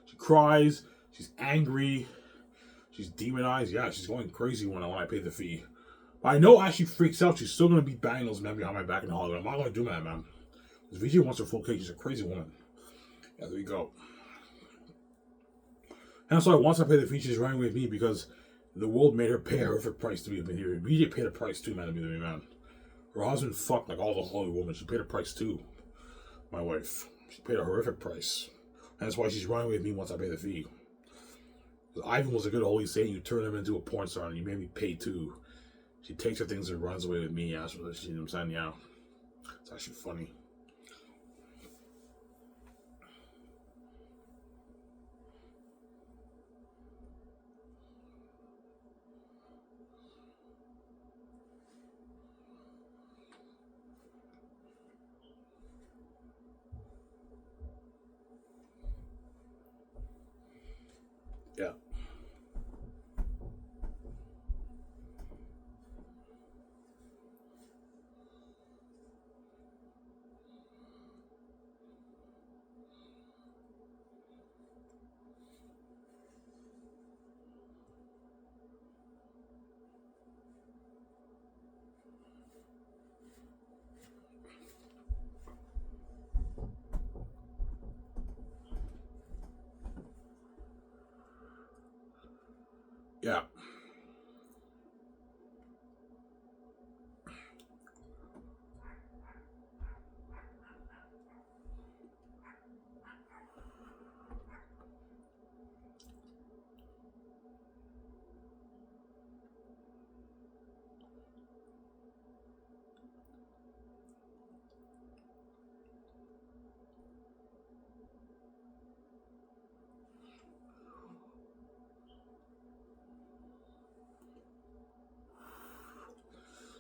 She cries. She's angry. She's demonized. Yeah, she's going crazy when I pay the fee. But I know as she freaks out, she's still going to be banging those men behind my back in Hollywood. I'm not going to do that, man. Because VJ wants her full cake. She's a crazy woman. Yeah, there you go. And so once I pay the fee, she's running with me because the world made her pay a horrific price to be with me. VJ paid a price too, man, to be with me, man. Her husband fucked like all the Hollywood women. She paid a price too. My wife. She paid a horrific price. And that's why she's running with me once I pay the fee. Ivan was a good holy saint. You turned him into a porn star and you made me pay too. She takes her things and runs away with me. Yeah, you know what I'm saying? Yeah. It's actually funny.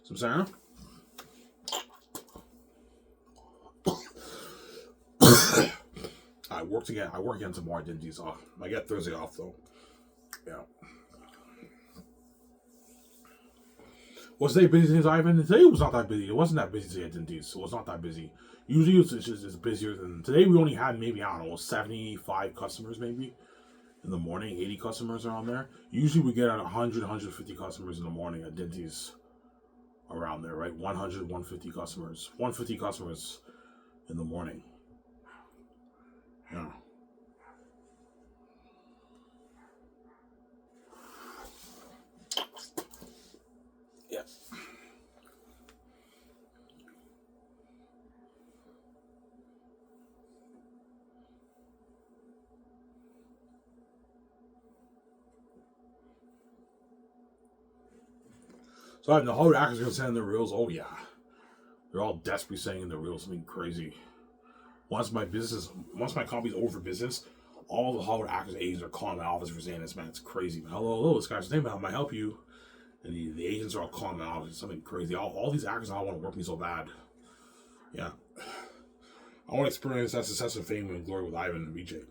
So I'm saying, I work again tomorrow. Dingy's off. I get Thursday off though. Yeah. Was today busy since Ivan? Today was not that busy. It wasn't that busy today at Dinty's. It was not that busy. Usually it's busier than today. We only had maybe, I don't know, 75 customers maybe in the morning. 80 customers are on there. Usually we get at 100, 150 customers in the morning at Dinty's, around there, right? 100, 150 customers. 150 customers in the morning. Yeah. Yeah. So the Hollywood actors are gonna send in their reels. Oh yeah, they're all desperately saying their reels something crazy. Once my company's over for business, all the Hollywood actors agents are calling my office for saying this, man. It's crazy, man. Hello, this guy's name. How may I help you? And the agents are all calling my office. It's something crazy. All these actors all want to work with me so bad. Yeah, I want to experience that success and fame and glory with Ivan and BJ.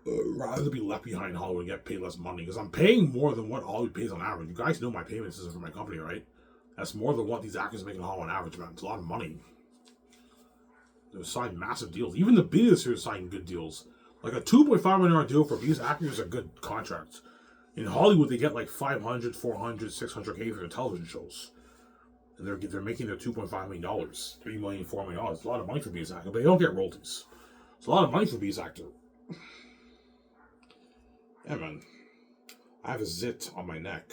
Rather than be left behind in Hollywood and get paid less money, because I'm paying more than what Hollywood pays on average. You guys know my payment system for my company, right? That's more than what these actors make in Hollywood on average, man. It's a lot of money. They're signing massive deals. Even the biggest are signing good deals. Like a $2.5 million deal for these actors are good contracts. In Hollywood, they get like 500, 400, 600K for their television shows. And they're making their $2.5 million, $3 million, $4 million. It's a lot of money for these actors, but they don't get royalties. It's a lot of money for these actors. Yeah, man. I have a zit on my neck.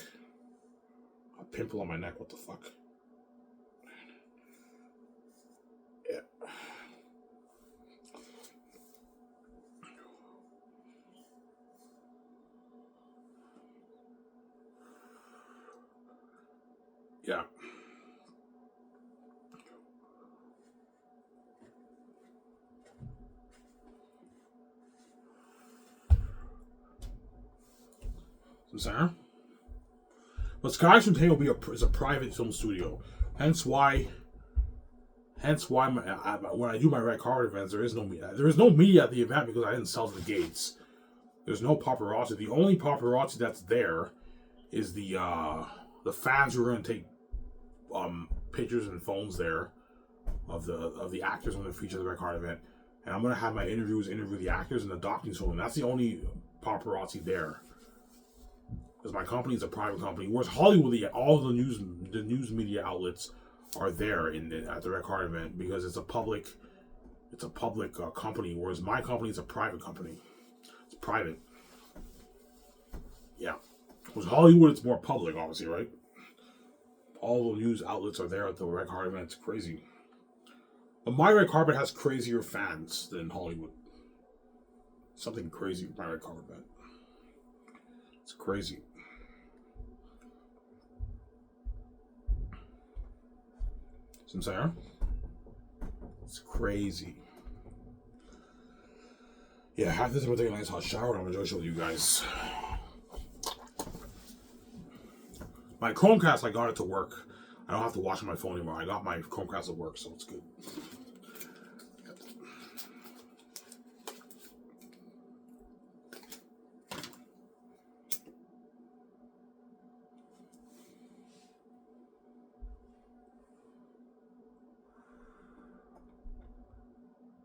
A pimple on my neck. What the fuck? Yeah. Yeah. Sarah? But Skies from Table is a private film studio. Hence why when I do my red carpet events, there is no media. There is no media at the event because I didn't sell to the gates. There's no paparazzi. The only paparazzi that's there is the fans who are going to take pictures and phones there of the actors when they feature the red carpet event, and I'm going to have my interview the actors and the documents for them. That's the only paparazzi there. Because my company is a private company, whereas Hollywood, all the news media outlets are there at the red carpet event because it's a public company, whereas my company is a private company. It's private. Yeah. Whereas Hollywood, it's more public, obviously, right? All the news outlets are there at the red carpet event. It's crazy. But my red carpet has crazier fans than Hollywood. Something crazy with my red carpet event. It's crazy. Sarah? It's crazy. Yeah, half this I'm gonna take a nice hot shower and I'm gonna enjoy with you guys. My Chromecast, I got it to work. I don't have to watch my phone anymore. I got my Chromecast to work, so it's good.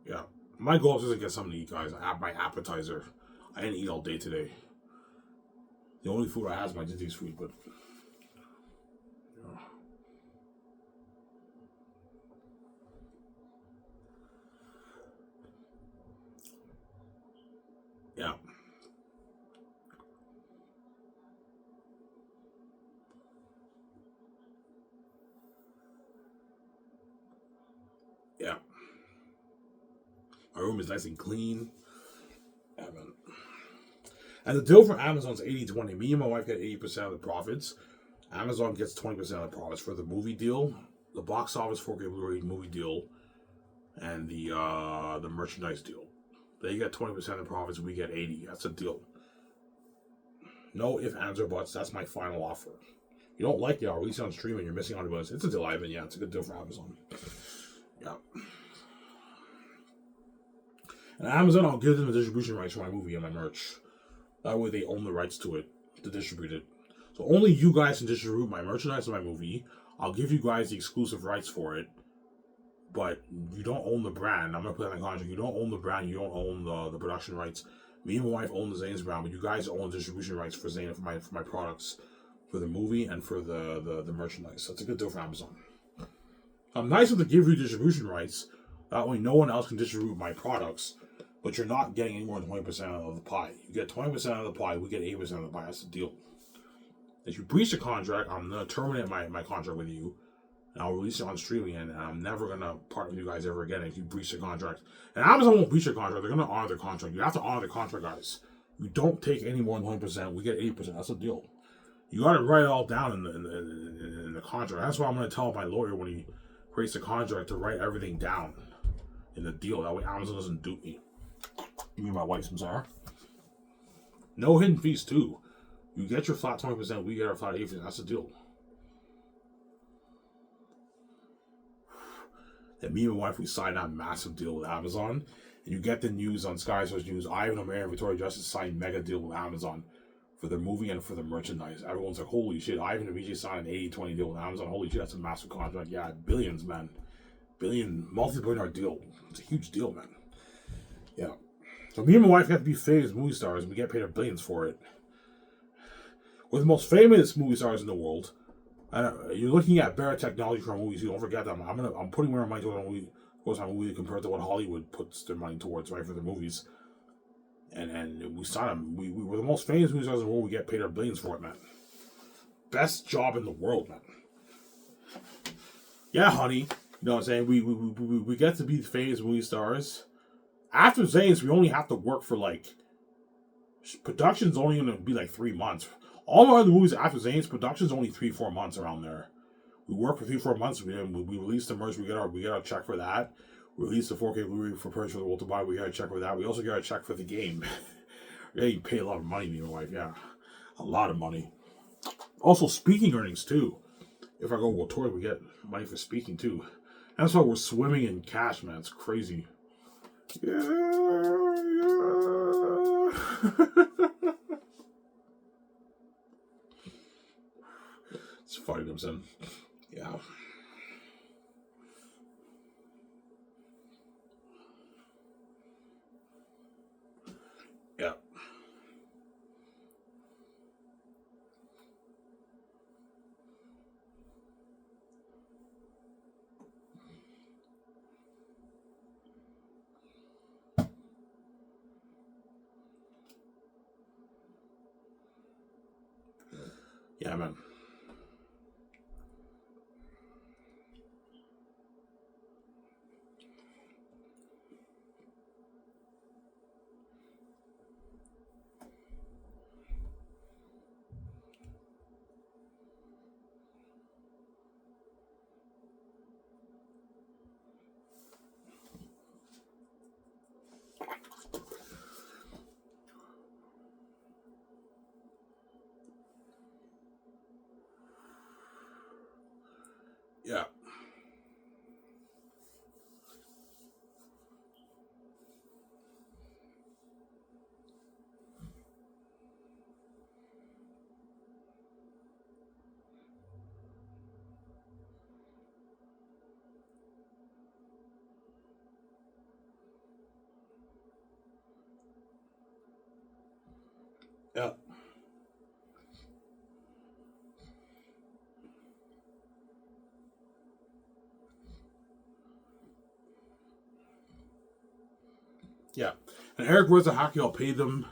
Yeah. My goal is just to get something to eat, guys. I have my appetizer. I didn't eat all day today. The only food I have is my Dinty's food, but... Yeah. Yeah. My room is nice and clean. Yeah, man. And the deal for Amazon's 80-20. Me and my wife get 80% of the profits. Amazon gets 20% of the profits for the movie deal, the box office 4K Blu-ray movie deal, and the merchandise deal. They get 20% of the profits, we get 80%. That's a deal. No ifs, ands, or buts. That's my final offer. You don't like it, I'll release it on streaming. You're missing out on it. It's a deal, Ivan. Yeah, it's a good deal for Amazon. Yeah. And Amazon, I'll give them the distribution rights for my movie and my merch. That way they own the rights to it, to distribute it. So only you guys can distribute my merchandise and my movie. I'll give you guys the exclusive rights for it. But you don't own the brand. I'm going to put that in my contract. You don't own the brand. You don't own the production rights. Me and my wife own the Zane's brand, but you guys own the distribution rights for Zane, for my products, for the movie and for the merchandise. So it's a good deal for Amazon. I'm nice enough to give you distribution rights. That way no one else can distribute my products. But you're not getting any more than 20% of the pie. You get 20% of the pie, we get 80% of the pie. That's the deal. If you breach the contract, I'm going to terminate my contract with you. And I'll release it on streaming, and I'm never going to partner with you guys ever again if you breach the contract. And Amazon won't breach your contract. They're going to honor their contract. You have to honor the contract, guys. You don't take any more than 20%. We get 80%. That's the deal. You got to write it all down in the contract. That's why I'm going to tell my lawyer when he creates the contract to write everything down in the deal. That way Amazon doesn't dupe me. Me and my wife, I'm sorry. No hidden fees, too. You get your flat 20%, we get our flat 80%. That's the deal. And me and my wife, we signed that massive deal with Amazon. And you get the news on Sky Sports News. Ivan O'Meara and Victoria Justice signed mega deal with Amazon for their movie and for the merchandise. Everyone's like, holy shit, Ivan and VJ signed an 80-20 deal with Amazon. Holy shit, that's a massive contract. Yeah, billions, man. Multi-billion-dollar deal. It's a huge deal, man. Yeah. So me and my wife have to be famous movie stars, and we get paid billions for it. We're the most famous movie stars in the world. You're looking at better technology for our movies. You don't forget that. I'm putting more money towards my movie compared to what Hollywood puts their money towards, right, for their movies. And we signed them. We're the most famous movie stars in the world. We get paid our billions for it, man. Best job in the world, man. Yeah, honey. You know what I'm saying? We get to be famous movie stars. After Zane's, we only have to work for production's only going to be 3 months. All my other movies after Zane's, production's only 3-4 months around there. We work for 3-4 months. We release the merch. We get our check for that. We release the 4K Blu-ray for purchase for the Will to Buy. We get a check for that. We also get a check for the game. Yeah, you pay a lot of money, me and my wife. Yeah, a lot of money. Also, speaking earnings too. If I go World Tour, we get money for speaking too. That's why we're swimming in cash, man. It's crazy. Yeah. It's funny, I'm saying. Yeah. Yeah. Yeah, man. Yeah. Yeah. Yeah. And Eric Rezahaki, I'll pay them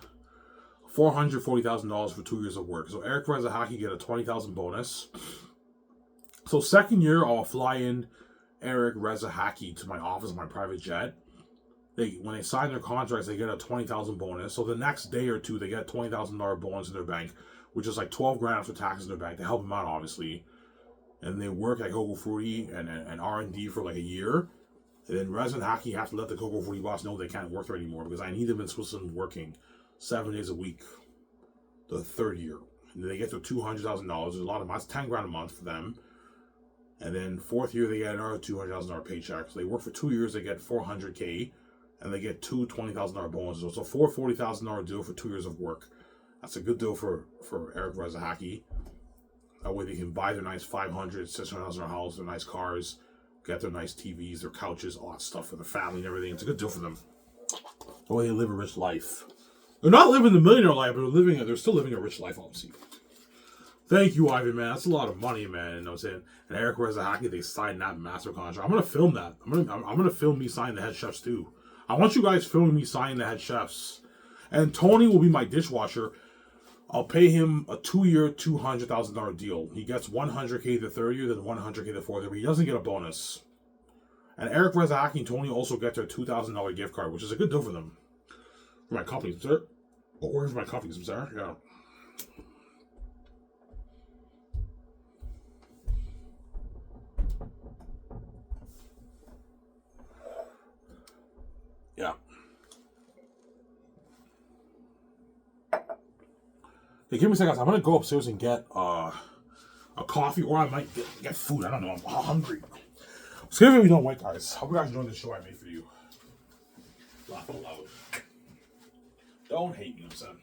$440,000 for 2 years of work. So Eric Rezahaki get a $20,000 bonus. So second year, I'll fly in Eric Rezahaki to my office, my private jet. When they sign their contracts, they get a $20,000 bonus. So the next day or two, they get a $20,000 bonus in their bank, which is $12 grand after taxes in their bank to help them out, obviously. And they work at Coco Fruity and R&D for a year. And then Rezahaki have to let the Coco Fruity boss know they can't work there anymore because I need them in Switzerland working 7 days a week the third year. They get to $200,000. There's a lot of money. It's $10,000 a month for them. And then fourth year they get another $200,000 paycheck. So they work for 2 years, they get $400K, and they get two $20,000 bonuses. So four $40,000 deal for 2 years of work. That's a good deal for Eric Rezahaki. That way they can buy their nice $500,000, $600,000 house, their nice cars, get their nice TVs, their couches, all that stuff for the family and everything. It's a good deal for them. The way they live a rich life. They're not living the millionaire life, but they're still living a rich life, obviously. Thank you, Ivan, man. That's a lot of money, man. You know what I'm saying? And Eric Rezahaki, they signed that master contract. I'm gonna film that. I'm gonna film me signing the head chefs too. I want you guys filming me signing the head chefs. And Tony will be my dishwasher. I'll pay him a 2-year, $200,000 deal. He gets $100K the third year, then $100K the fourth year, but he doesn't get a bonus. And Eric Rezahaki and Tony also get their $2,000 gift card, which is a good deal for them. For my company, sir. Oh, where's my coffee, sir? Yeah. Yeah. Hey, give me a second, guys. I'm gonna go upstairs and get a coffee, or I might get food. I don't know. I'm hungry. So if you don't wait, guys. Hope you guys enjoyed the show I made for you. Laugh out loud. Don't hate me, I'm saying.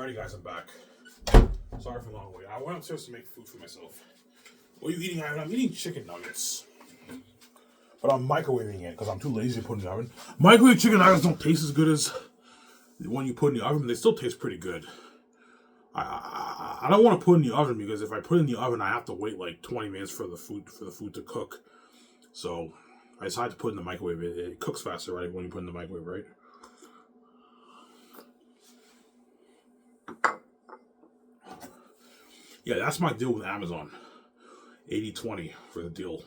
Alrighty, guys, I'm back. Sorry for the long wait. I went upstairs to make food for myself. What are you eating, Ivan? I'm eating chicken nuggets. But I'm microwaving it because I'm too lazy to put in the oven. Microwave chicken nuggets don't taste as good as the one you put in the oven, but they still taste pretty good. I don't want to put in the oven because if I put it in the oven, I have to wait like 20 minutes for the food to cook. So I decided to put it in the microwave. It cooks faster, right? When you put it in the microwave, right? Yeah, that's my deal with Amazon. 80-20 for the deal.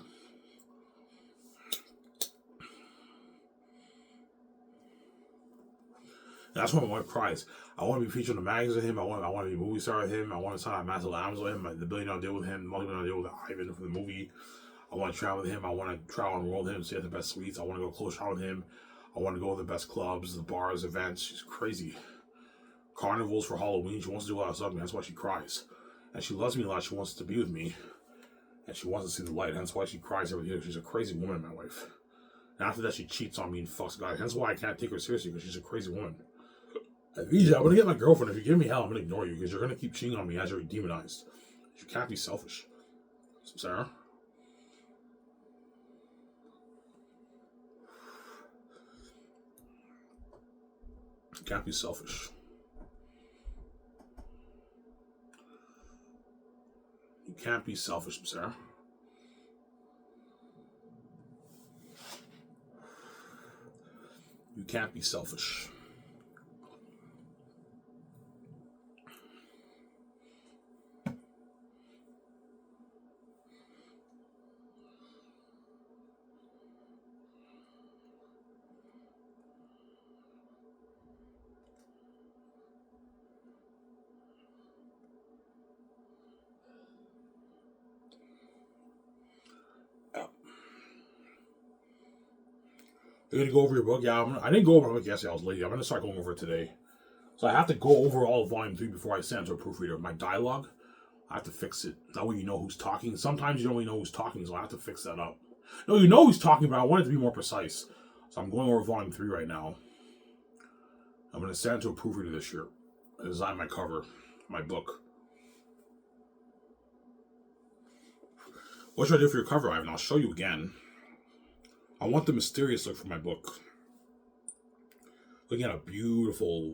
That's what my wife cries. I want to be featured in the magazine with him. I want to be a movie star with him. I want to sign a massive Amazon with him. The $1 billion deal with him. Multi-billion deal with Ivan from the movie. I want to travel with him. I want to travel and roll with him. Stay at the best suites. I want to go close shot with him. I want to go to the best clubs, the bars, events. She's crazy. Carnivals for Halloween. She wants to do a lot of stuff. That's why she cries. And she loves me a lot. She wants to be with me. And she wants to see the light. That's why she cries every year. She's a crazy woman, my wife. And after that, she cheats on me and fucks guys. That's why I can't take her seriously, because she's a crazy woman. Easy, I'm gonna get my girlfriend. If you give me hell, I'm gonna ignore you because you're gonna keep cheating on me as you're demonized. You can't be selfish. Sarah? You can't be selfish. You can't be selfish, Sarah. You can't be selfish. You're gonna go over your book? Yeah, I didn't go over my book yesterday. I was lazy. I'm gonna start going over it today. So I have to go over all of volume 3 before I send it to a proofreader. My dialogue, I have to fix it. That way you know who's talking. Sometimes you don't really know who's talking, so I have to fix that up. No, you know who's talking, but I want it to be more precise. So I'm going over volume 3 right now. I'm gonna send it to a proofreader this year. I designed my cover, my book. What should I do for your cover, Ivan? I'll show you again. I want the mysterious look for my book. Looking at a beautiful,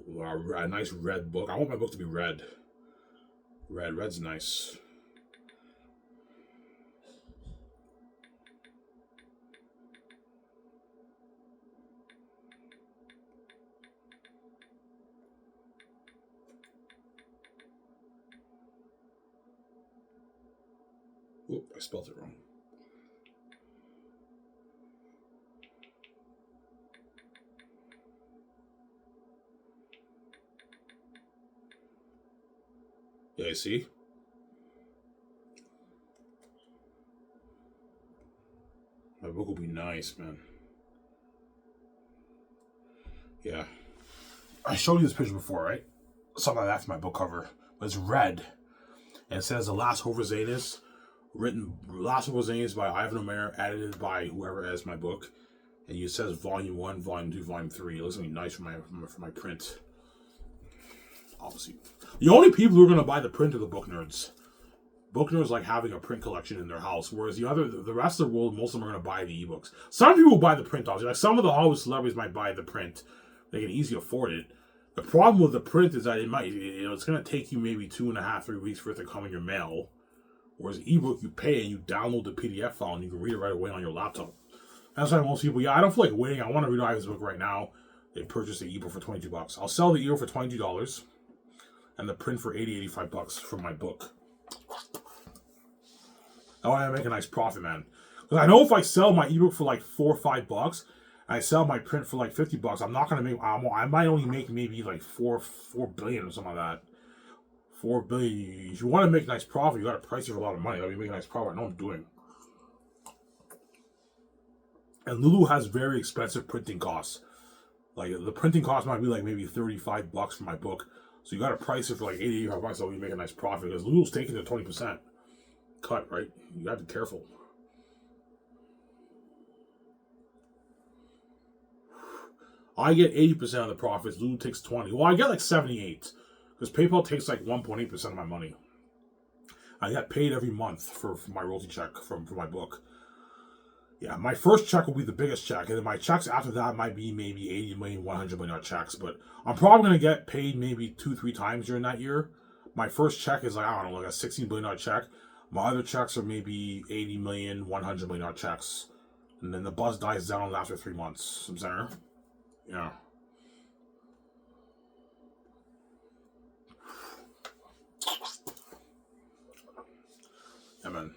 nice red book. I want my book to be red. Red's nice. Oop, I spelled it wrong. Yeah, see? My book will be nice, man. Yeah. I showed you this picture before, right? Something like that for my book cover. But it's red. And it says The Last Hover-Zanus. Last Hover-Zanus by Ivan Omer, edited by whoever has my book. And it says Volume 1, Volume 2, Volume 3. It looks really nice for my print. Obviously. The only people who are going to buy the print are the book nerds. Book nerds like having a print collection in their house, whereas the rest of the world, most of them are going to buy the ebooks. Some people buy the print, obviously. Like some of the Hollywood celebrities might buy the print. They can easily afford it. The problem with the print is that it's going to take you maybe 2.5, 3 weeks for it to come in your mail. Whereas ebook, you pay and you download the PDF file and you can read it right away on your laptop. That's why most people, I don't feel like waiting. I want to read Ivan's book right now. They purchased the ebook for $22. I'll sell the ebook for $22 and the print for $80, $85 for my book. I want to make a nice profit, man. Because I know if I sell my ebook for like $4 or $5, I sell my print for like $50, I'm not gonna make. I might only make maybe like $4 billion or something like that. $4 billion. If you want to make a nice profit, you got to price it for a lot of money. I mean, make a nice profit. I know what I'm doing. And Lulu has very expensive printing costs. Like the printing cost might be like maybe $35 for my book. So you got to price it for like $80, $85 so you make a nice profit. Because Lulu's taking the 20% cut, right? You got to be careful. I get 80% of the profits. Lulu takes 20. Well, I get like 78. because PayPal takes like 1.8% of my money. I get paid every month for my royalty check for my book. Yeah, my first check will be the biggest check, and then my checks after that might be maybe 80 million, 100 million checks. But I'm probably going to get paid maybe 2-3 times during that year. My first check is like, I don't know, like a $16 billion check. My other checks are maybe 80 million, 100 million checks. And then the buzz dies down after 3 months. I'm saying? Yeah. Yeah, man.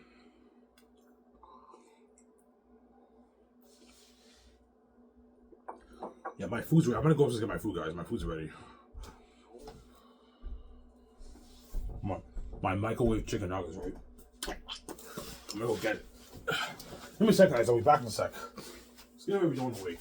Yeah, my food's ready. I'm gonna go upstairs and get my food, guys. My food's ready. My microwave chicken nuggets, right? I'm gonna go get it. Give me a sec, guys. I'll be back in a sec. See how we're doing the week.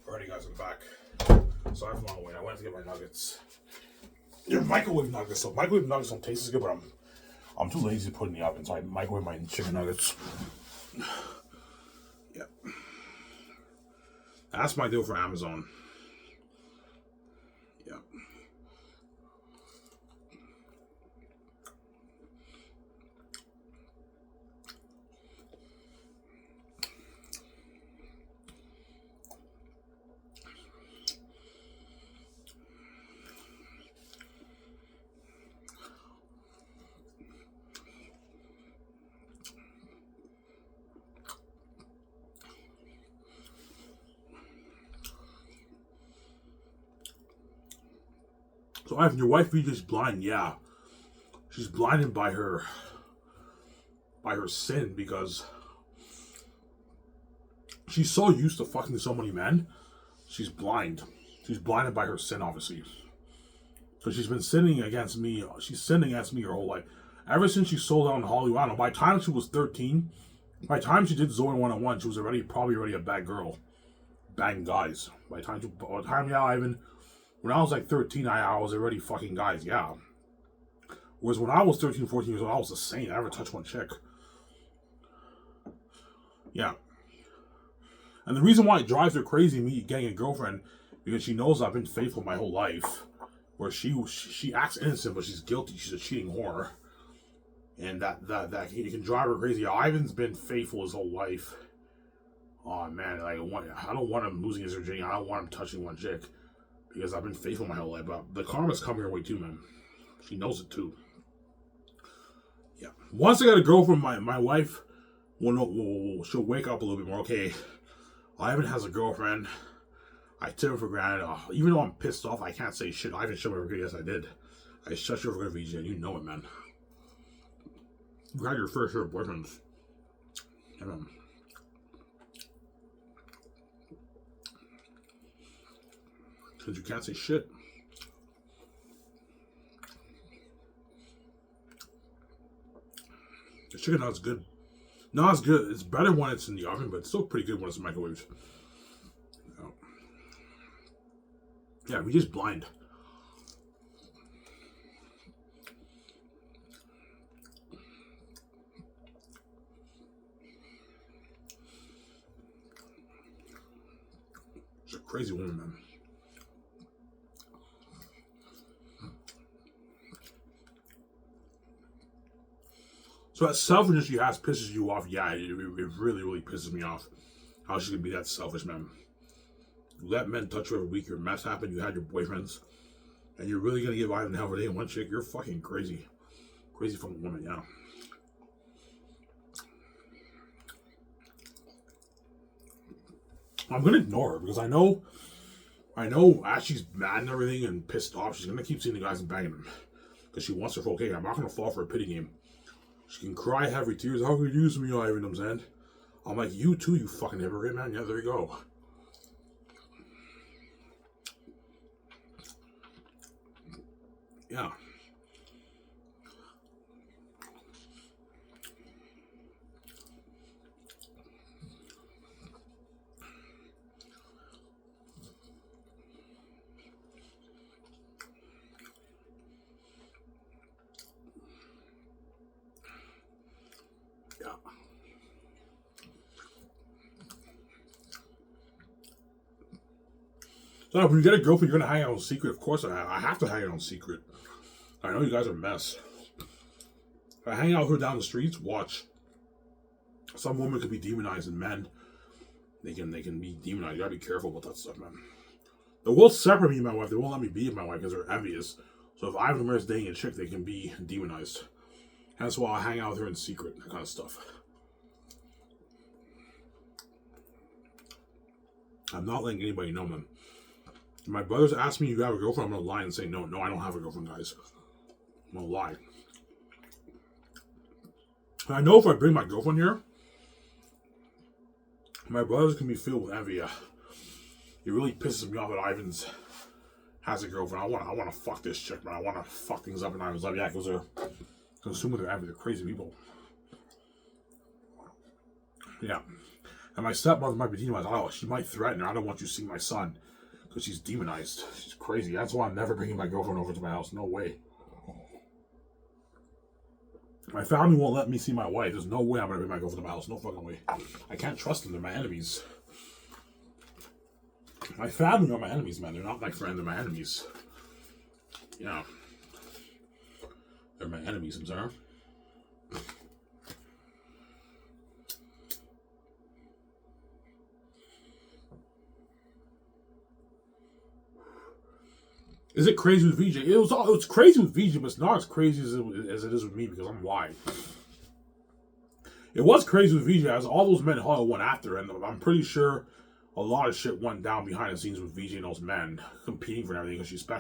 Alrighty, guys, I'm back. Sorry for my wait. I went to get my nuggets. They're microwave nuggets, so microwave nuggets don't taste as good, but I'm too lazy to put in the oven, so I microwave my chicken nuggets. Yeah. That's my deal for Amazon. Yeah. So, Ivan, your wife is blind. Yeah, she's blinded by her sin because she's so used to fucking so many men. She's blind. She's blinded by her sin, obviously. So she's been sinning against me. She's sinned against me her whole life. Ever since she sold out in Hollywood, I don't know, by the time she was 13, by the time she did Zoe 101, she was probably already a bad girl. Banging guys. By the time, yeah, Ivan, when I was like 13, I was already fucking guys, yeah. Whereas when I was 13, 14 years old, I was a saint. I never touched one chick. Yeah. And the reason why it drives her crazy, me getting a girlfriend, because she knows I've been faithful my whole life. Where she acts innocent, but she's guilty. She's a cheating whore. And that it can drive her crazy. Ivan's been faithful his whole life. Oh man, like I don't want him losing his virginity. I don't want him touching one chick. Because I've been faithful my whole life. But the karma's coming her way too, man. She knows it too. Yeah. Once I got a girlfriend, my wife she'll wake up a little bit more. Okay, Ivan has a girlfriend. I took her for granted. Even though I'm pissed off, I can't say shit. I haven't shut her for good. Yes, I did. I shut you for good, VJ. You know it, man. You got your first share of boyfriends. Because you can't say shit. The chicken nugget's good. No, it's good. It's better when it's in the oven, but it's still pretty good when it's in microwaves. Yeah, we just blind. She's a crazy woman, man. So that selfishness she has pisses you off. Yeah, it really, really pisses me off. How she can be that selfish, man. You let men touch you every week. Your mess happened. You had your boyfriends. And you're really going to give Ivan hell for day and one chick? You're fucking crazy. Crazy fucking woman, yeah. I'm going to ignore her because I know as she's mad and everything and pissed off, she's going to keep seeing the guys and banging them. Because she wants her folk. Hey, I'm not going to fall for a pity game. She can cry heavy tears. How could you use me, Ivan? I'm saying. I'm like, you too, you fucking hypocrite, man. Yeah, there you go. Yeah. Yeah. So when you get a girlfriend, you're gonna hang out in secret. Of course, I have to hang out in secret. I know you guys are a mess. If I hang out with her down the streets, watch. Some women could be demonized, and men, they can be demonized. You gotta be careful about that stuff, man. They will separate me and my wife. They won't let me be with my wife because they're envious. So if Ivan Ramirez is dating a chick, they can be demonized. That's why I hang out with her in secret, that kind of stuff. I'm not letting anybody know, man. If my brothers ask me, you have a girlfriend? I'm gonna lie and say, no, I don't have a girlfriend, guys. I'm gonna lie. And I know if I bring my girlfriend here, my brothers can be filled with envy. It really pisses me off that Ivan's has a girlfriend. I want to fuck this chick, man. I want to fuck things up in Ivan's life. Yeah, because they're consuming their envy. They're crazy people. Yeah. And my stepmother might be demonized. Oh, she might threaten her. I don't want you seeing my son. Because she's demonized. She's crazy. That's why I'm never bringing my girlfriend over to my house. No way. My family won't let me see my wife. There's no way I'm gonna bring my girlfriend to my house. No fucking way. I can't trust them. They're my enemies. My family are my enemies, man. They're not my friends. They're my enemies. Yeah. They're my enemies, I'm sorry. Is it crazy with VJ? It's crazy with VJ, but it's not as crazy as it is with me because I'm wide. It was crazy with VJ as all those men Hollywood went after, and I'm pretty sure a lot of shit went down behind the scenes with VJ and those men competing for everything because she's special.